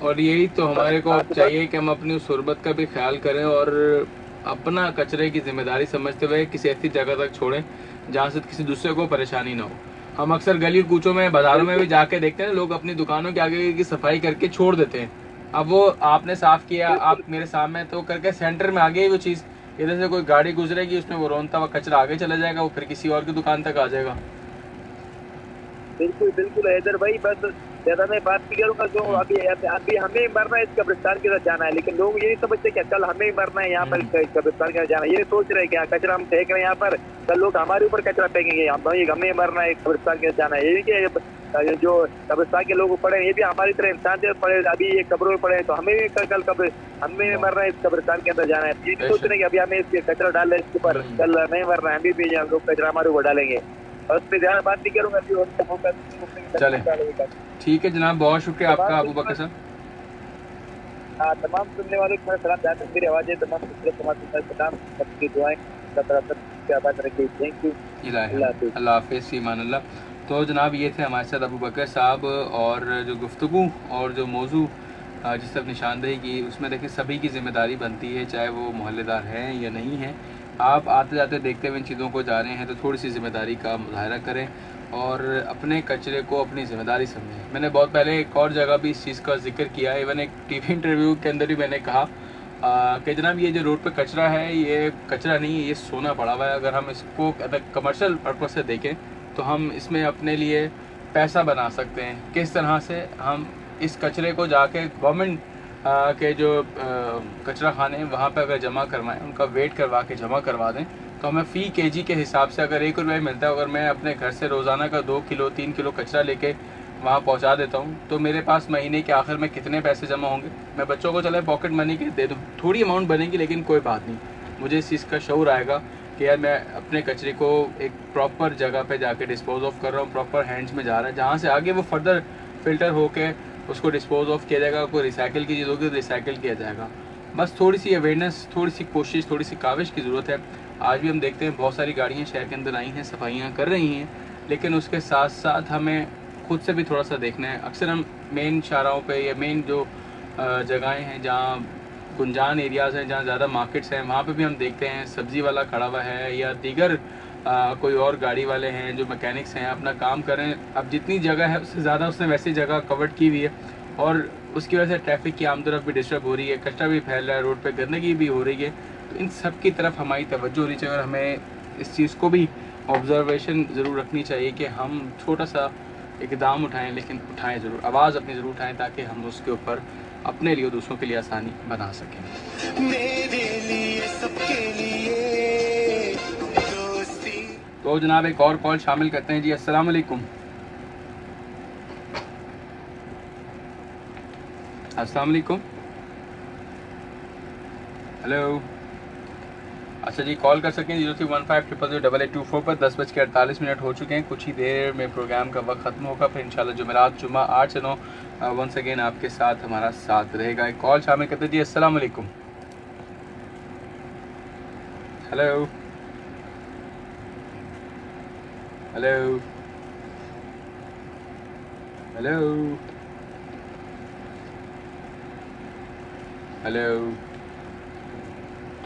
और यही तो हमारे को चाहिए कि हम अपनी उस गुर्बत का भी ख्याल करें और अपना कचरे की जिम्मेदारी समझते हुए किसी ऐसी जगह तक छोड़ें जहाँ से किसी दूसरे को परेशानी ना हो। हम अक्सर गली कूचों में, बाजारों में भी जाके देखते हैं लोग अपनी दुकानों के आगे की सफाई करके छोड़ देते हैं। अब वो आपने साफ किया, आप मेरे सामने तो करके सेंटर में आ गई वो चीज़, इधर से कोई गाड़ी गुजरेगी उसमें वो रोनता हुआ कचरा आगे चला जाएगा, वो फिर किसी और की दुकान तक आ जाएगा। बिल्कुल बिल्कुल हैदर भाई, बस ज्यादा मैं बात नहीं करूँगा। जो अभी हमें मरना है इस कब्रिस्तान के साथ जाना है, लेकिन लोग ये नहीं समझते कि कल हमें ही मरना है यहाँ पर कब्रिस्तान के साथ जाना है। ये सोच रहे कि कचरा हम फेंक रहे हैं यहाँ पर, कल लोग हमारे ऊपर कचरा फेंकेंगे, हमें मरना है कब्रिस्तान के साथ जाना है। ये कि जो कब्रिस्तान के लोग पड़े ये भी हमारी तरह इंसान से पड़े, अभी ये कब्रों में पड़े, तो हमें भी कल कब्र हमें मरना है इस कब्रिस्तान के अंदर जाना है। ये नहीं सोच रहे कि अभी हमें इसके कचरा डाल रहे इसके ऊपर, कल नहीं मरना है, अभी भी लोग कचरा हमारे ऊपर डालेंगे। और उस पर ध्यान बात नहीं करूँगा। चले ठीक है जनाब, बहुत शुक्रिया आपका अबू बकर साहब। तमाम सुनने वालों को सलाम, जहाँ तक मेरी आवाज़ है तमाम सलाम, सबकी दुआएं थैंक यू, अल्लाह हाफिज़, ईमान अल्लाह। तो जनाब ये थे हमारे साथ अबू बकर साहब, और जो गुफ्तगू और जो मौजू जिस तरफ निशानदेही की, उसमें देखिए सभी की जिम्मेदारी बनती है, चाहे वो मोहल्लेदार हैं या नहीं हैं। आप आते जाते देखते हुए इन चीज़ों को जा रहे हैं तो थोड़ी सी जिम्मेदारी का मुजाहरा करें और अपने कचरे को अपनी ज़िम्मेदारी समझें। मैंने बहुत पहले एक और जगह भी इस चीज़ का जिक्र किया, इवन एक टीवी इंटरव्यू के अंदर भी मैंने कहा कि जनाब ये जो रोड पे कचरा है ये कचरा नहीं है, ये सोना पड़ा हुआ है। अगर हम इसको अगर कमर्शियल पर्पज से देखें तो हम इसमें अपने लिए पैसा बना सकते हैं। किस तरह से हम इस कचरे को जाके गवर्नमेंट के जो कचरा खाने हैं वहाँ पे अगर जमा करवाएं, उनका वेट करवा के जमा करवा दें, तो हमें फ़ी केजी के हिसाब से अगर 1 रुपये मिलता है, अगर मैं अपने घर से रोज़ाना का 2 किलो 3 किलो कचरा लेके वहाँ पहुँचा देता हूँ, तो मेरे पास महीने के आखिर में कितने पैसे जमा होंगे। मैं बच्चों को चले पॉकेट मनी के दे दूँ, थोड़ी अमाउंट बनेगी, लेकिन कोई बात नहीं, मुझे इस चीज़ का शऊर आएगा कि यार मैं अपने कचरे को एक प्रॉपर जगह पे जाके डिस्पोज ऑफ कर रहा हूँ, प्रॉपर हैंड्स में जा रहा है, जहाँ से आगे वो फर्दर फ़िल्टर होके उसको डिस्पोज ऑफ किया जाएगा। कोई रिसाइकिल की चीज़ होगी तो रिसाइकिल किया जाएगा। बस थोड़ी सी अवेयरनेस, थोड़ी सी कोशिश, थोड़ी सी काविश की ज़रूरत है। आज भी हम देखते हैं बहुत सारी गाड़ियाँ शहर के अंदर आई हैं, सफाइयाँ कर रही हैं, लेकिन उसके साथ साथ हमें खुद से भी थोड़ा सा देखना है। अक्सर हम मेन शाहराहों पे या मेन जो जगहें हैं जहाँ गुंजान एरियाज़ हैं, जहाँ ज़्यादा मार्केट्स हैं, वहाँ पे भी हम देखते हैं सब्ज़ी वाला खड़ा हुआ है या दीगर कोई और गाड़ी वाले हैं जो मैकेनिक्स हैं, अपना काम करें। अब जितनी जगह है उससे ज़्यादा उसने वैसी जगह कवर्ड की हुई है और उसकी वजह से ट्रैफिक की आमदरफ भी डिस्टर्ब हो रही है, कचरा भी फैल रहा है, रोड पे गंदगी भी हो रही है। तो इन सब की तरफ हमारी तवज्जो होनी चाहिए और हमें इस चीज़ को भी ऑब्जर्वेशन ज़रूर रखनी चाहिए कि हम छोटा सा इकदाम उठाएं, लेकिन उठाएं ज़रूर, आवाज़ अपनी ज़रूर उठाएं, ताकि हम उसके ऊपर अपने लिए दूसरों के लिए आसानी बना सकें। मेरे लिए सबके लिए दोस्ती। तो जनाब एक और कॉल शामिल करते हैं जी। अस्सलाम वालेकुम। अस्सलाम वालेकुम। हेलो। अच्छा जी, कॉल कर सकें 0315000824 पर। 10:48 हो चुके हैं, कुछ ही देर में प्रोग्राम का वक्त ख़त्म होगा, फिर इंशाल्लाह जुमेरात जुम्मा 8 से 9 वंस अगेन आपके साथ हमारा साथ रहेगा। एक कॉल शामिल करते जी। अस्सलाम वालेकुम। हेलो हेलो हेलो हेलो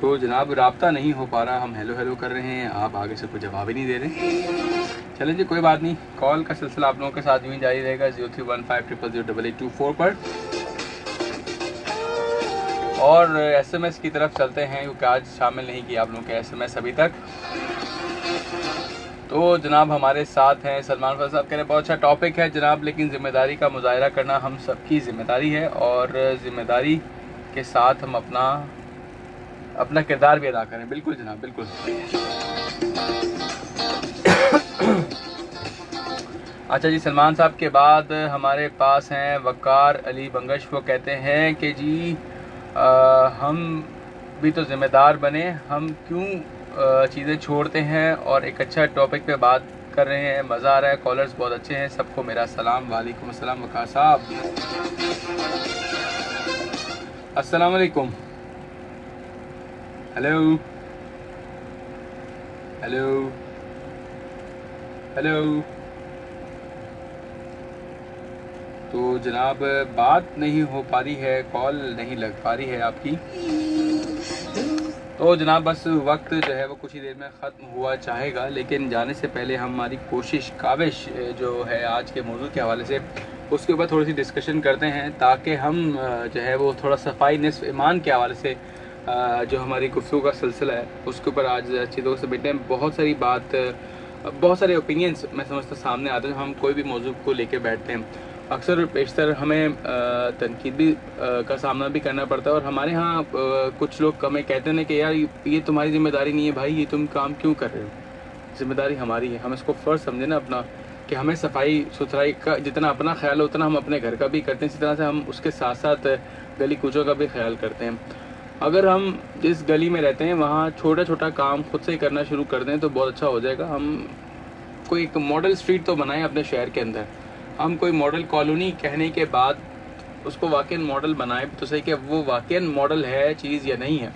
तो जनाब राब्ता नहीं हो पा रहा, हम हेलो हेलो कर रहे हैं, आप आगे से कोई जवाब ही नहीं दे रहे। चलें जी कोई बात नहीं, कॉल का सिलसिला आप लोगों के साथ यूँ ही जारी रहेगा 0315000884 पर। और SMS की तरफ चलते हैं क्योंकि आज शामिल नहीं किया आप लोगों के SMS अभी तक। तो जनाब हमारे साथ हैं सलमान फैज़ साहब, कह रहे बहुत अच्छा टॉपिक है जनाब, लेकिन ज़िम्मेदारी का मुजाहरा करना हम सबकी ज़िम्मेदारी है और ज़िम्मेदारी के साथ हम अपना किरदार भी अदा करें। बिल्कुल जनाब बिल्कुल। अच्छा जी, सलमान साहब के बाद हमारे पास हैं वकार अली बंगश। वो कहते हैं कि जी हम भी तो ज़िम्मेदार बने, हम क्यों चीज़ें छोड़ते हैं और एक अच्छा टॉपिक पे बात कर रहे हैं, मज़ा आ रहा है, कॉलर्स बहुत अच्छे हैं, सबको मेरा सलाम। वालेकुम अस्सलाम वकार साहब, अस्सलाम वालेकुम। Hello hello hello. तो जनाब बात नहीं हो पा रही है, कॉल नहीं लग पा रही है आपकी। तो जनाब बस वक्त जो है वो कुछ ही देर में ख़त्म हुआ चाहेगा, लेकिन जाने से पहले हमारी कोशिश काविश जो है आज के मौजू के हवाले से उसके ऊपर थोड़ी सी डिस्कशन करते हैं, ताकि हम जो है वो थोड़ा सफाई निस्फ़ ईमान के हवाले से जो हमारी गुफ्तगू का सिलसिला है उसके ऊपर आज चीज़ों से बैठे हैं। बहुत सारे ओपिनियंस मैं समझता सामने आते हैं, हम कोई भी मौजू को लेके बैठते हैं, अक्सर पेशतर हमें तनकीद भी का सामना भी करना पड़ता है। और हमारे यहाँ कुछ लोग हमें कहते हैं कि यार ये तुम्हारी ज़िम्मेदारी नहीं है भाई, ये तुम काम क्यों कर रहे हो, ज़िम्मेदारी हमारी है, हम इसको फ़र्ज़ समझे ना अपना, कि हमें सफाई सुथराई का जितना अपना ख्याल है उतना हम अपने घर का भी करते हैं, इसी तरह से हम उसके साथ साथ गली कूचों का भी ख्याल करते हैं। अगर हम जिस गली में रहते हैं वहाँ छोटा छोटा काम खुद से ही करना शुरू कर दें तो बहुत अच्छा हो जाएगा। हम कोई एक मॉडल स्ट्रीट तो बनाएं अपने शहर के अंदर, हम कोई मॉडल कॉलोनी कहने के बाद उसको वाकई मॉडल बनाएं तो सही कि वो वाकई मॉडल है चीज़ या नहीं है।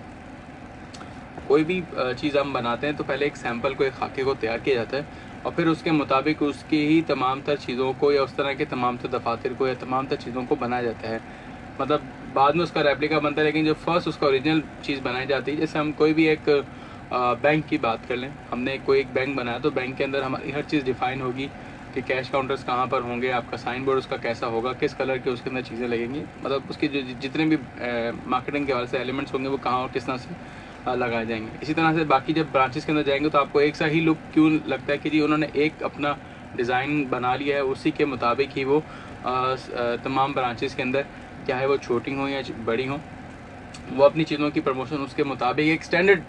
कोई भी चीज़ हम बनाते हैं तो पहले एक सैंपल को, एक खाके को तैयार किया जाता है और फिर उसके मुताबिक उसकी ही तमाम तर चीज़ों को या उस तरह के तमाम तर दफातर को या तमाम तर चीज़ों को बनाया जाता है। मतलब बाद में उसका रेप्लिका बनता है, लेकिन जो फर्स्ट उसका ओरिजिनल चीज़ बनाई जाती है। जैसे हम कोई भी एक बैंक की बात कर लें, हमने कोई एक बैंक बनाया तो बैंक के अंदर हमारी हर चीज़ डिफ़ाइन होगी कि कैश काउंटर्स कहाँ पर होंगे, आपका साइन बोर्ड उसका कैसा होगा, किस कलर के उसके अंदर चीज़ें लगेंगी, मतलब उसकी जो जितने भी मार्केटिंग के हवाले से एलिमेंट्स होंगे वो कहाँ और किस तरह से लगाए जाएंगे। इसी तरह से बाकी जब ब्रांचेस के अंदर जाएंगे तो आपको एक सा ही लुक क्यों लगता है कि जी उन्होंने एक अपना डिज़ाइन बना लिया है, उसी के मुताबिक ही वो तमाम ब्रांचेस के अंदर, चाहे वो छोटी हों या बड़ी हों, वो अपनी चीज़ों की प्रमोशन उसके मुताबिक एक स्टैंडर्ड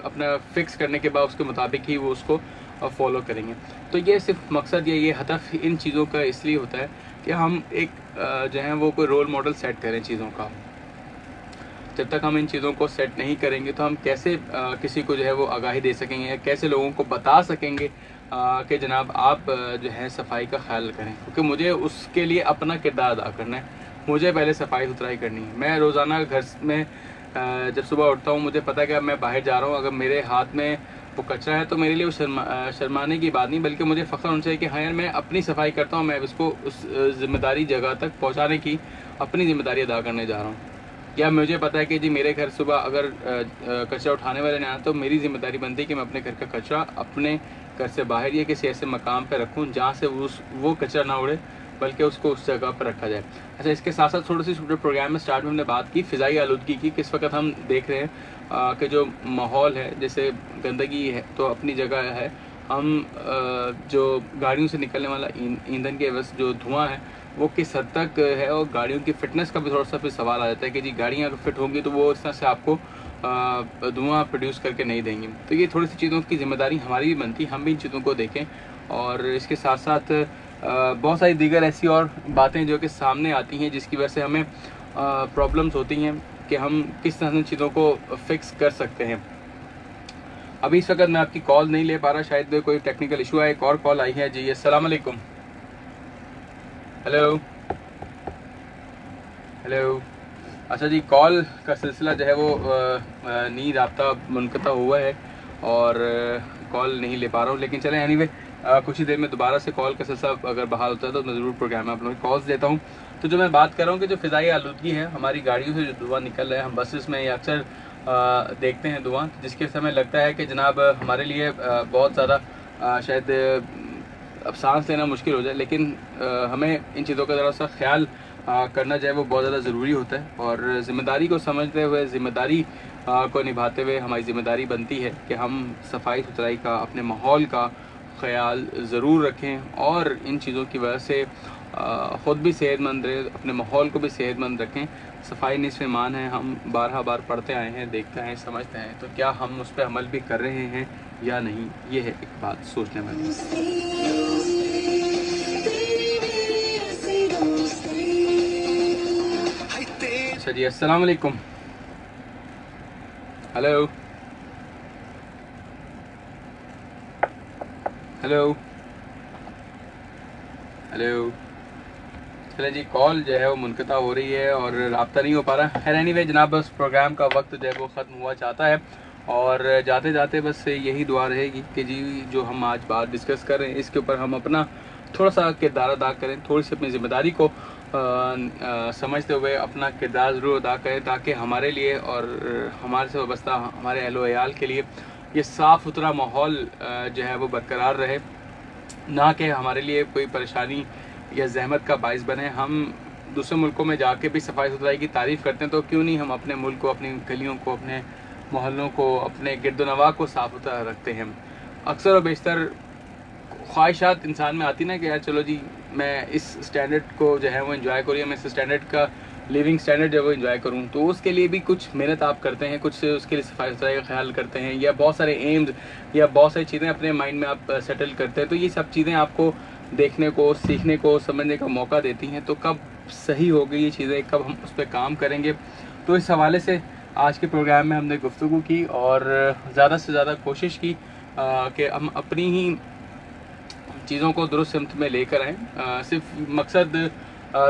अपना फिक्स करने के बाद उसके मुताबिक ही वो उसको फॉलो करेंगे। तो ये सिर्फ मकसद या ये हदफ इन चीज़ों का इसलिए होता है कि हम एक जो है वो कोई रोल मॉडल सेट करें चीज़ों का। जब तक हम इन चीज़ों को सेट नहीं करेंगे तो हम कैसे किसी को जो है वो आगाही दे सकेंगे या कैसे लोगों को बता सकेंगे कि जनाब आप जो है सफाई का ख्याल करें, क्योंकि मुझे उसके लिए अपना किरदार अदा करना है, मुझे पहले सफाई सुथराई करनी है। मैं रोज़ाना घर में जब सुबह उठता हूँ मुझे पता है कि मैं बाहर जा रहा हूँ, अगर मेरे हाथ में वो कचरा है तो मेरे लिए वो शर्माने की बात नहीं, बल्कि मुझे फ़ख्र होना चाहिए कि हाँ यार मैं अपनी सफाई करता हूँ, मैं उसको उस ज़िम्मेदारी जगह तक पहुँचाने की अपनी ज़िम्मेदारी अदा करने जा रहा हूँ। या मुझे पता है कि जी मेरे घर सुबह अगर कचरा उठाने वाले नहीं आए तो मेरी ज़िम्मेदारी बनती है कि मैं अपने घर का कचरा अपने घर से बाहर या किसी ऐसे मकाम पर रखूँ जहाँ से वो कचरा ना उड़े, बल्कि उसको उस जगह पर रखा जाए। अच्छा, इसके साथ साथ थोड़ी सी प्रोग्राम में स्टार्ट में हमने बात की फ़िज़ाई आलूदगी की। किस वक्त हम देख रहे हैं कि जो माहौल है, जैसे गंदगी है तो अपनी जगह है, हम जो गाड़ियों से निकलने वाला ईंधन के एवज जो धुआं है वो किस हद तक है, और गाड़ियों की फ़िटनेस का भी थोड़ा सा फिर सवाल आ जाता है कि जी गाड़ियाँ अगर फिट होंगी तो वो इस तरह से आपको धुआं प्रोड्यूस करके नहीं देंगी। तो ये थोड़ी सी चीज़ों की ज़िम्मेदारी हमारी भी बनती है, हम भी इन चीज़ों को देखें। और इसके साथ साथ बहुत सारी दीगर ऐसी और बातें जो कि सामने आती हैं जिसकी वजह से हमें प्रॉब्लम्स होती हैं कि हम किस तरह से चीज़ों को फिक्स कर सकते हैं। अभी इस वक्त मैं आपकी कॉल नहीं ले पा रहा, शायद कोई टेक्निकल इशू है। एक और कॉल आई है जी। अस्सलाम वालेकुम। Hello hello. अच्छा जी, कॉल का सिलसिला जो है वो नहीं राब्ता मुनक़ता हुआ है और कॉल नहीं ले पा रहा हूँ, लेकिन चलें एनीवे कुछ ही देर में दोबारा से कॉल का सिलसिला अगर बहाल होता है तो मैं ज़रूर प्रोग्राम में आप लोगों को कॉल्स देता हूँ। तो जो मैं बात कर रहा हूँ कि जो फ़िज़ाई आलूदगी है, हमारी गाड़ियों से जो धुआं निकल रहा है, हम बसेस में या अक्सर देखते हैं दुआ, जिसके समय लगता है कि जनाब हमारे लिए बहुत ज़्यादा शायद अब सांस लेना मुश्किल हो जाए, लेकिन हमें इन चीज़ों का ज़रा सा ख्याल करना जो है वो बहुत ज़्यादा ज़रूरी होता है। और ज़िम्मेदारी को समझते हुए, ज़िम्मेदारी को निभाते हुए हमारी ज़िम्मेदारी बनती है कि हम सफाई सुथराई का, अपने माहौल का ख्याल ज़रूर रखें और इन चीज़ों की वजह से ख़ुद भी सेहतमंद रहे, अपने माहौल को भी सेहतमंद रखें। सफाई निस्फ़ ईमान है, हम बार पढ़ते आए हैं, देखते हैं, समझते हैं, तो क्या हम उस पर अमल भी कर रहे हैं या नहीं, ये है एक बात सोचने वाली। अच्छा जी, अस्सलाम वालेकुम। Hello hello hello. चले जी, कॉल जो है वो मुनक़ता हो रही है और रब्ता नहीं हो पा रहा। खैर एनीवे जनाब, बस प्रोग्राम का वक्त जो है वो ख़त्म हुआ चाहता है और जाते जाते बस यही दुआ रहेगी कि जी जो हम आज बात डिस्कस कर रहे हैं इसके ऊपर हम अपना थोड़ा सा किरदार अदा करें, थोड़ी सी अपनी ज़िम्मेदारी को समझते हुए अपना किरदार ज़रूर अदा करें, ताकि हमारे लिए और हमारे से वाबस्ता हमारे अहलो अयाल के लिए ये साफ़ सुथरा माहौल जो है वो बरकरार रहे, ना कि हमारे लिए कोई परेशानी या जहमत का बाइस बने। हम दूसरे मुल्कों में जाके भी सफाई सुथराई की तारीफ़ करते हैं, तो क्यों नहीं हम अपने मुल्क को, अपनी गलियों को, अपने मोहल्लों को, अपने गिरदोनवा को साफ़ सुथरा रखते हैं। अक्सर और बेशतर ख्वाहिशात इंसान में आती ना कि यार चलो जी मैं इस स्टैंडर्ड को जो है वो एंजॉय करूँ, या मैं इस स्टैंडर्ड का लिविंग स्टैंडर्ड जो है वो एंजॉय करूँ, तो उसके लिए भी कुछ मेहनत आप करते हैं, कुछ उसके लिए सफाई सुथराई का ख्याल करते हैं, या बहुत सारे एम्स या बहुत सारी चीज़ें अपने माइंड में आप सेटल करते हैं। तो ये सब चीज़ें आपको देखने को, सीखने को, समझने का मौका देती हैं। तो कब सही होगी ये चीज़ें, कब हम उस पर काम करेंगे, तो इस हवाले से आज के प्रोग्राम में हमने गुफ्तगू की और ज़्यादा से ज़्यादा कोशिश की कि हम अपनी ही चीज़ों को दुरुस्त सिमत में लेकर आएँ। सिर्फ मकसद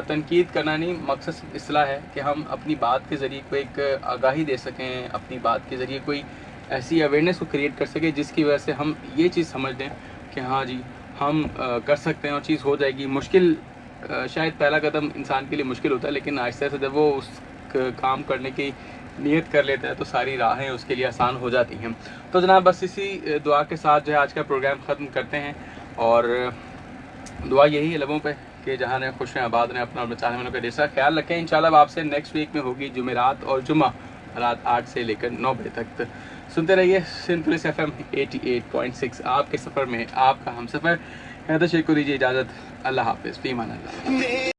तनकीद करना नहीं, मकसद इसला है कि हम अपनी बात के ज़रिए कोई एक आगाही दे सकें, अपनी बात के ज़रिए कोई ऐसी अवेयरनेस को क्रिएट कर सकें जिसकी वजह से हम ये चीज़ समझ लें कि हाँ जी हम कर सकते हैं और चीज़ हो जाएगी। मुश्किल शायद पहला कदम इंसान के लिए मुश्किल होता है, लेकिन आहिस्ता से जब वो उस काम करने की नियत कर लेता है तो सारी राहें उसके लिए आसान हो जाती हैं। तो जनाब बस इसी दुआ के साथ जो है आज का प्रोग्राम ख़त्म करते हैं और दुआ यही है लबों पे कि जहाँ ने खुश हैं, आबाद ने, अपना और बचाने वालों का जैसा ख्याल रखें। इंशाल्लाह आपसे नेक्स्ट वीक में होगी जुमेरात और जुम्मा रात 8 से लेकर 9 बजे तक। सुनते रहिए सिंध पुलिस FM 88.6, आपके सफ़र में आपका हम सफ़र। हैदर शेख को दीजिए इजाज़त। अल्लाह हाफ़िज़, फ़ी अमान अल्लाह।